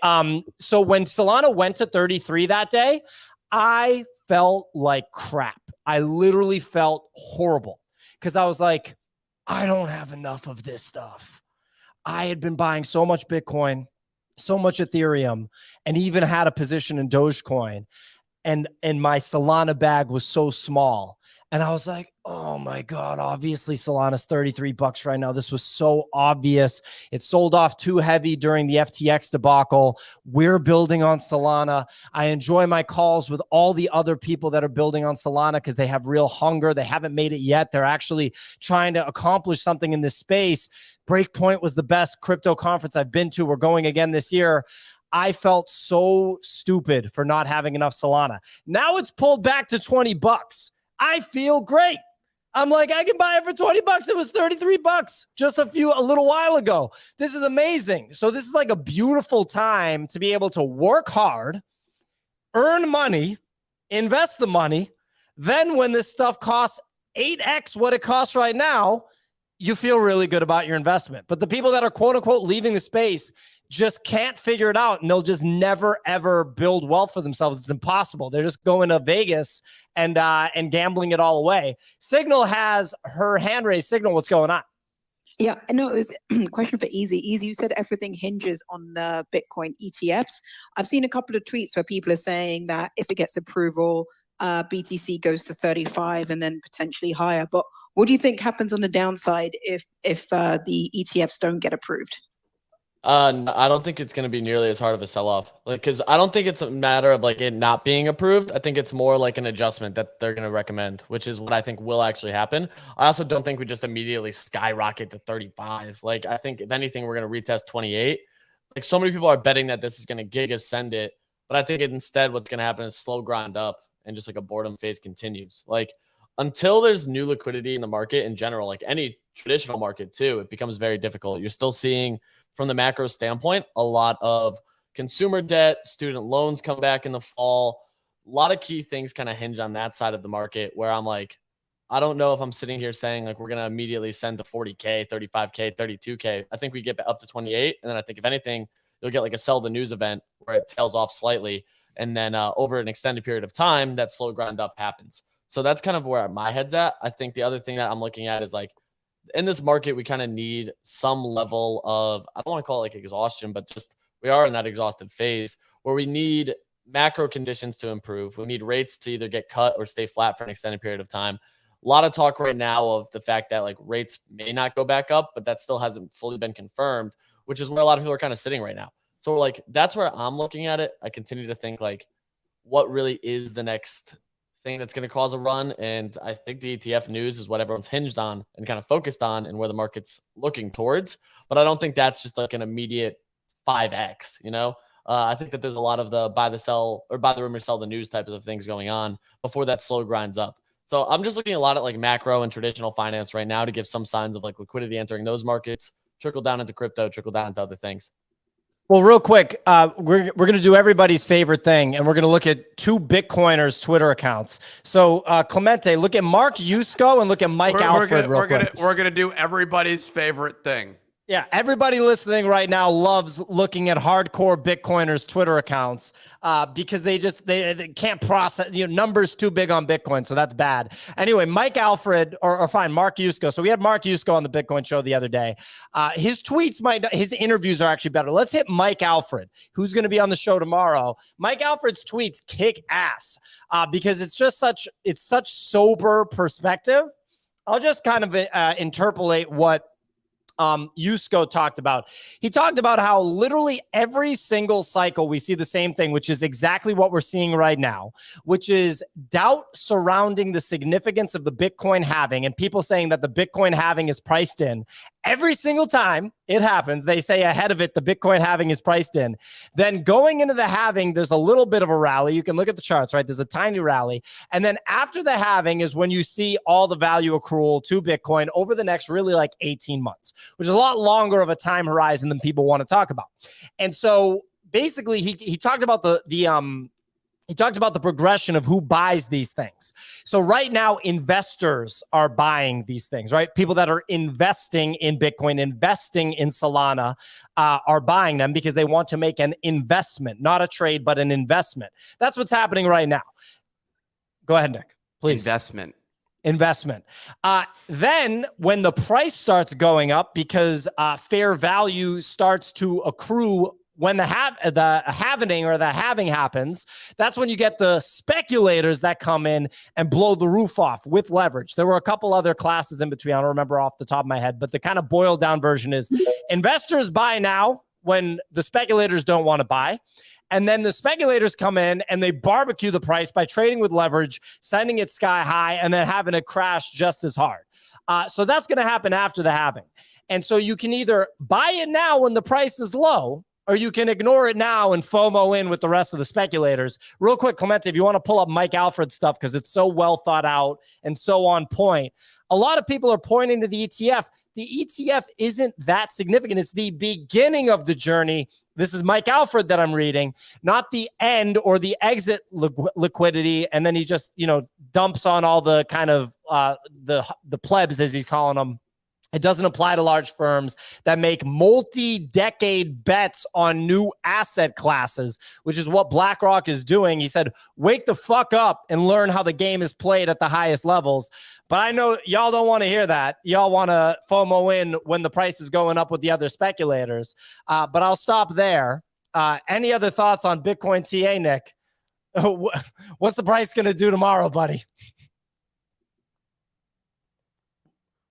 so when Solana went to 33 that day, I felt like crap. I literally felt horrible because I was like, I don't have enough of this stuff. I had been buying so much Bitcoin, so much Ethereum, and even had a position in Dogecoin. And my Solana bag was so small. And I was like, oh my God, obviously Solana's $33 right now. This was so obvious. It sold off too heavy during the FTX debacle. We're building on Solana. I enjoy my calls with all the other people that are building on Solana because they have real hunger. They haven't made it yet. They're actually trying to accomplish something in this space. Breakpoint was the best crypto conference I've been to. We're going again this year. I felt so stupid for not having enough Solana. Now it's pulled back to $20. I feel great. I'm like, I can buy it for $20. It was $33 just a little while ago. This is amazing. So this is like a beautiful time to be able to work hard, earn money, invest the money. Then when this stuff costs 8x what it costs right now, you feel really good about your investment. But the people that are quote unquote leaving the space just can't figure it out, and they'll just never ever build wealth for themselves. It's impossible. They're just going to Vegas and gambling it all away. Signal has her hand raised. Signal, what's going on? Yeah, I know it was a question for Easy. Easy, you said everything hinges on the Bitcoin ETFs. I've seen a couple of tweets where people are saying that if it gets approval, BTC goes to 35 and then potentially higher. But what do you think happens on the downside if the ETFs don't get approved? I don't think it's going to be nearly as hard of a sell-off. Like, because I don't think it's a matter of like it not being approved. I think it's more like an adjustment that they're going to recommend, which is what I think will actually happen. I also don't think we just immediately skyrocket to 35. Like, I think if anything, we're going to retest 28. Like, so many people are betting that this is going to gig ascend it, but I think instead what's going to happen is slow grind up and just like a boredom phase continues. Like, until there's new liquidity in the market in general, like any traditional market too, it becomes very difficult. You're still seeing, from the macro standpoint, a lot of consumer debt, student loans come back in the fall. A lot of key things kind of hinge on that side of the market where I'm like, I don't know if I'm sitting here saying like we're going to immediately send to 40K, 35K, 32K. I think we get up to 28. And then I think if anything, you'll get like a sell the news event where it tails off slightly. And then over an extended period of time, that slow grind up happens. So that's kind of where my head's at. I think the other thing that I'm looking at is like, in this market, we kind of need some level of, I don't want to call it like exhaustion, but just we are in that exhausted phase where we need macro conditions to improve. We need rates to either get cut or stay flat for an extended period of time. A lot of talk right now of the fact that like rates may not go back up, but that still hasn't fully been confirmed, which is where a lot of people are kind of sitting right now. So like, that's where I'm looking at it. I continue to think like, what really is the next thing that's going to cause a run? And I think the ETF news is what everyone's hinged on and kind of focused on and where the market's looking towards. But I don't think that's just like an immediate 5x, you know? I think that there's a lot of the buy the sell or buy the rumor, sell the news type of things going on before that slow grinds up. So I'm just looking a lot at like macro and traditional finance right now to give some signs of like liquidity entering those markets, trickle down into crypto, trickle down into other things. Well, real quick, we're going to do everybody's favorite thing, and we're going to look at two Bitcoiners' Twitter accounts. So, Clemente, look at Mark Yusko and look at Mike Alfred real quick. We're gonna do everybody's favorite thing. Yeah, everybody listening right now loves looking at hardcore Bitcoiners' Twitter accounts because they can't process, numbers too big on Bitcoin, so that's bad. Anyway, Mike Alfred, or fine, Mark Yusko. So we had Mark Yusko on the Bitcoin show the other day. His tweets, his interviews are actually better. Let's hit Mike Alfred, who's going to be on the show tomorrow. Mike Alfred's tweets kick ass because it's such sober perspective. I'll just kind of interpolate what Yusko talked about. He talked about how literally every single cycle we see the same thing, which is exactly what we're seeing right now, which is doubt surrounding the significance of the Bitcoin halving and people saying that the Bitcoin halving is priced in. Every single time it happens, they say ahead of it, the Bitcoin halving is priced in. Then going into the halving, there's a little bit of a rally. You can look at the charts, right? There's a tiny rally. And then after the halving is when you see all the value accrual to Bitcoin over the next really like 18 months, which is a lot longer of a time horizon than people want to talk about. And so basically he talked about he talked about the progression of who buys these things. So right now, investors are buying these things, right? People that are investing in Bitcoin, investing in Solana, are buying them because they want to make an investment, not a trade, but an investment. That's what's happening right now. Go ahead, Nick, please. Investment. Then when the price starts going up because fair value starts to accrue when the halving happens, that's when you get the speculators that come in and blow the roof off with leverage. There were a couple other classes in between. I don't remember off the top of my head, but the kind of boiled down version is investors buy now when the speculators don't want to buy. And then the speculators come in and they barbecue the price by trading with leverage, sending it sky high, and then having it crash just as hard. So that's going to happen after the halving. And so you can either buy it now when the price is low, or you can ignore it now and FOMO in with the rest of the speculators. Real quick, Clemente, if you want to pull up Mike Alfred stuff, because it's so well thought out and so on point. A lot of people are pointing to the ETF. The ETF isn't that significant. It's the beginning of the journey. This is Mike Alfred that I'm reading, not the end or the exit liquidity. And then he just, dumps on all the kind of the plebs, as he's calling them. It doesn't apply to large firms that make multi-decade bets on new asset classes, which is what BlackRock is doing. He said, wake the fuck up and learn how the game is played at the highest levels. But I know y'all don't want to hear that. Y'all want to FOMO in when the price is going up with the other speculators. But I'll stop there. Any other thoughts on Bitcoin TA, Nick? What's the price going to do tomorrow, buddy?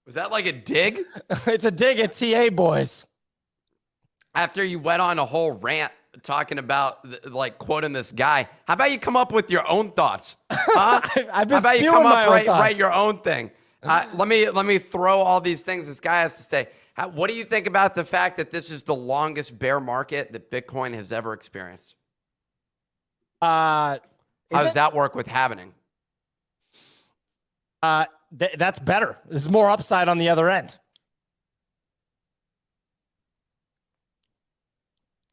Was that like a dig? It's a dig at TA, boys. After you went on a whole rant talking about, like, quoting this guy, how about you come up with your own thoughts? Huh? I've been how about you come up, write your thoughts. own thing? Let me throw all these things this guy has to say. What do you think about the fact that this is the longest bear market that Bitcoin has ever experienced? How does that work with happening? That's better. There's more upside on the other end.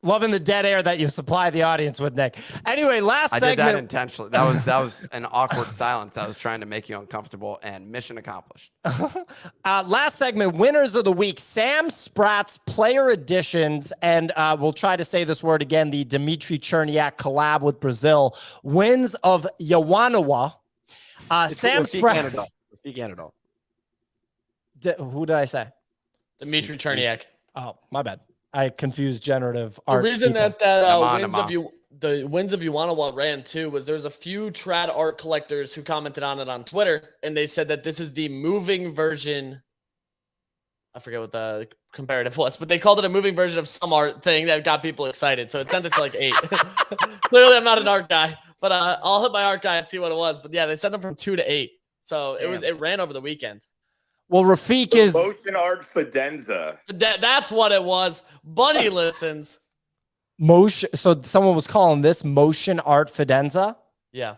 Loving the dead air that you supply the audience with, Nick. Anyway, last segment. I did that intentionally. That was an awkward silence. I was trying to make you uncomfortable, and mission accomplished. Last segment, winners of the week. Sam Spratt's player editions, and we'll try to say this word again, the Dmitry Cherniak collab with Brazil. Wins of Yawanawa. Sam Spratt. Anadol. Who did I say? Dmitry Cherniak. Oh, my bad. I confused generative The art. reason people. the wins of Yuanawa ran too was there's a few trad art collectors who commented on it on Twitter, and they said that this is the moving version. I forget what the comparative was, but they called it a moving version of some art thing that got people excited. So it sent it to like 8. Clearly, I'm not an art guy, but I'll hit my art guy and see what it was. But yeah, they sent them from 2 to 8. So it ran over the weekend. Well, Rafik is motion art Fidenza. That's what it was. Bunny listens. Motion. So someone was calling this motion art Fidenza. Yeah.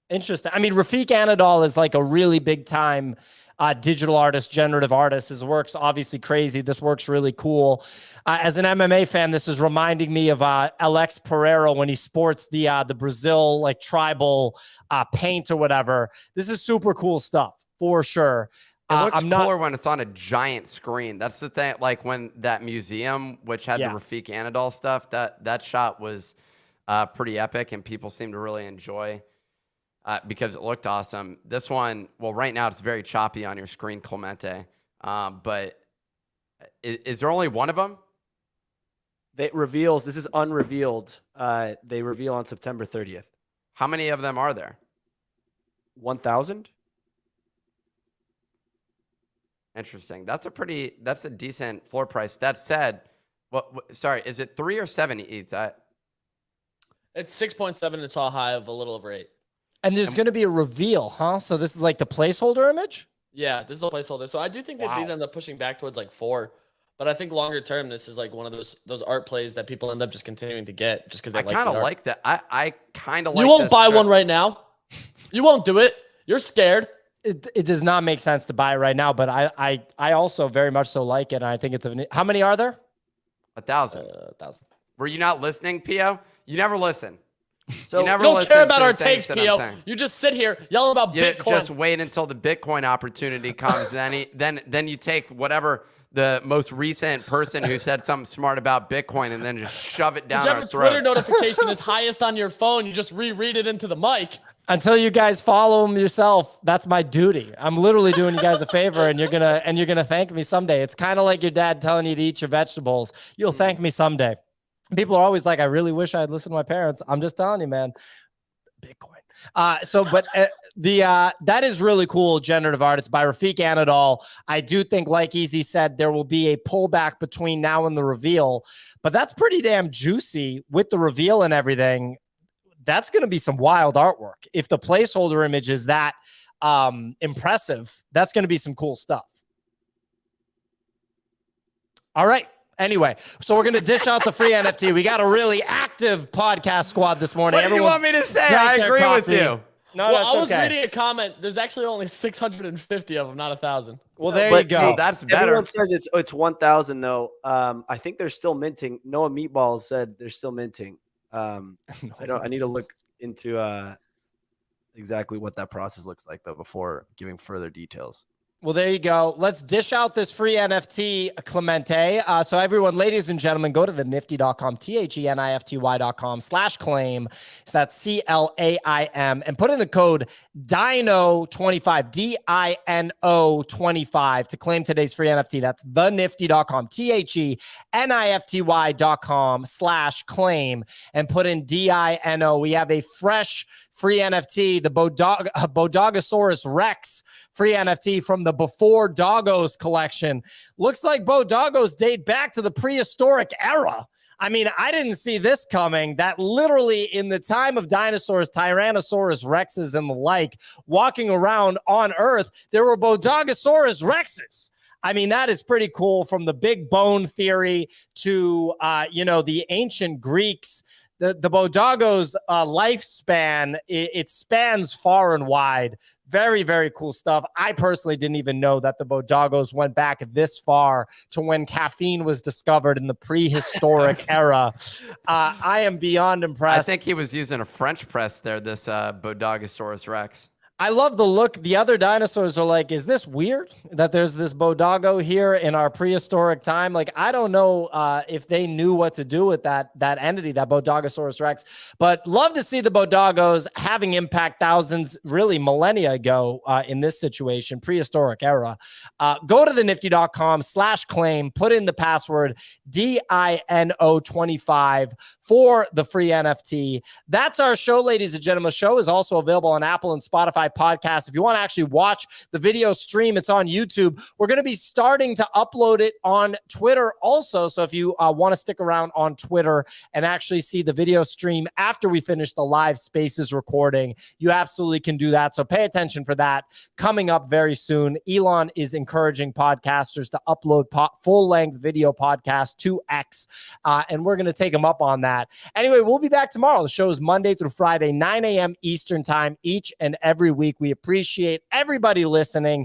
Interesting. I mean, Rafik Anadol is like a really big time digital artist, generative artist. His work's obviously crazy. This work's really cool. As an MMA fan, this is reminding me of Alex Pereira when he sports the Brazil like tribal paint or whatever. This is super cool stuff for sure. It looks cooler when it's on a giant screen. That's the thing. Like when that museum, which had the Rafik Anadol stuff, that shot was pretty epic, and people seem to really enjoy because it looked awesome. This one, well, right now it's very choppy on your screen, Clemente. But is there only one of them? This is unrevealed. They reveal on September 30th. How many of them are there? 1,000. Interesting. That's a decent floor price. That said, sorry, is it 3 or 7 ETH? It's 6.7. It's all high of a little over 8. And there's going to be a reveal, huh? So this is like the placeholder image? Yeah, this is a placeholder. So I do think that these end up pushing back towards like 4. But I think longer term, this is like one of those art plays that people end up just continuing to get just because they I kind of like that. I kind of like. You won't buy one right now. You won't do it. You're scared. It does not make sense to buy it right now, but I also very much so like it. And I think it's how many are there? 1,000. 1,000. Were you not listening, Pio? You never listen. So you never don't listen care about to our the things takes, that I'm Pio. saying. You just sit here yelling about You Bitcoin. just wait until the Bitcoin opportunity comes. Then you take whatever the most recent person who said something smart about Bitcoin and then just shove it down Whichever our throats. Twitter notification is highest on your phone, you just reread it into the mic. Until you guys follow them yourself, that's my duty. I'm literally doing you guys a favor, and you're gonna thank me someday. It's kind of like your dad telling you to eat your vegetables. You'll thank me someday. People are always like, I really wish I'd listened to my parents. I'm just telling you, man. Bitcoin. That is really cool. Generative art. It's by Rafik Anadol. I do think, like Easy said, there will be a pullback between now and the reveal, but that's pretty damn juicy with the reveal and everything. That's going to be some wild artwork. If the placeholder image is that impressive, that's going to be some cool stuff. All right. Anyway, so we're going to dish out the free NFT. We got a really active podcast squad this morning. What do you want me to say? I agree with you. No, well, I was okay. reading a comment. There's actually only 650 of them, not 1,000. Well, there you go. That's better. Everyone says it's 1,000 though. I think they're still minting. Noah Meatballs said they're still minting. I need to look into exactly what that process looks like though before giving further details. Well, there you go. Let's dish out this free NFT, Clemente. So everyone, ladies and gentlemen, go to the nifty.com, THENIFTY.com/claim. So that's CLAIM, and put in the code DINO25, DINO25 to claim today's free NFT. That's the nifty.com, THENIFTY.com/claim, and put in DINO. We have a fresh free NFT, the Bodogasaurus Rex free NFT from the Before Doggos collection. Looks like Bodoggos date back to the prehistoric era. I mean, I didn't see this coming. That literally in the time of dinosaurs, Tyrannosaurus Rexes and the like, walking around on Earth, there were Bodogasaurus Rexes. I mean, that is pretty cool, from the big bone theory to, the ancient Greeks. The Bodoggos lifespan, it spans far and wide. Very, very cool stuff. I personally didn't even know that the Bodoggos went back this far to when caffeine was discovered in the prehistoric era. I am beyond impressed. I think he was using a French press there, this Bodogasaurus Rex. I love the look. The other dinosaurs are like, is this weird that there's this Bodoggo here in our prehistoric time? Like, I don't know if they knew what to do with that entity, that Bodogasaurus Rex, but love to see the Bodoggos having impact thousands, really millennia ago in this situation, prehistoric era. Go to the nifty.com/claim, put in the password DINO25 for the free NFT. That's our show, ladies and gentlemen. The show is also available on Apple and Spotify podcast. If you want to actually watch the video stream, it's on YouTube. We're going to be starting to upload it on Twitter also. So if you want to stick around on Twitter and actually see the video stream after we finish the live spaces recording, you absolutely can do that. So pay attention for that. Coming up very soon, Elon is encouraging podcasters to upload full-length video podcasts to X, and we're going to take them up on that. Anyway, we'll be back tomorrow. The show is Monday through Friday, 9 a.m. Eastern time, each and every week. We appreciate everybody listening.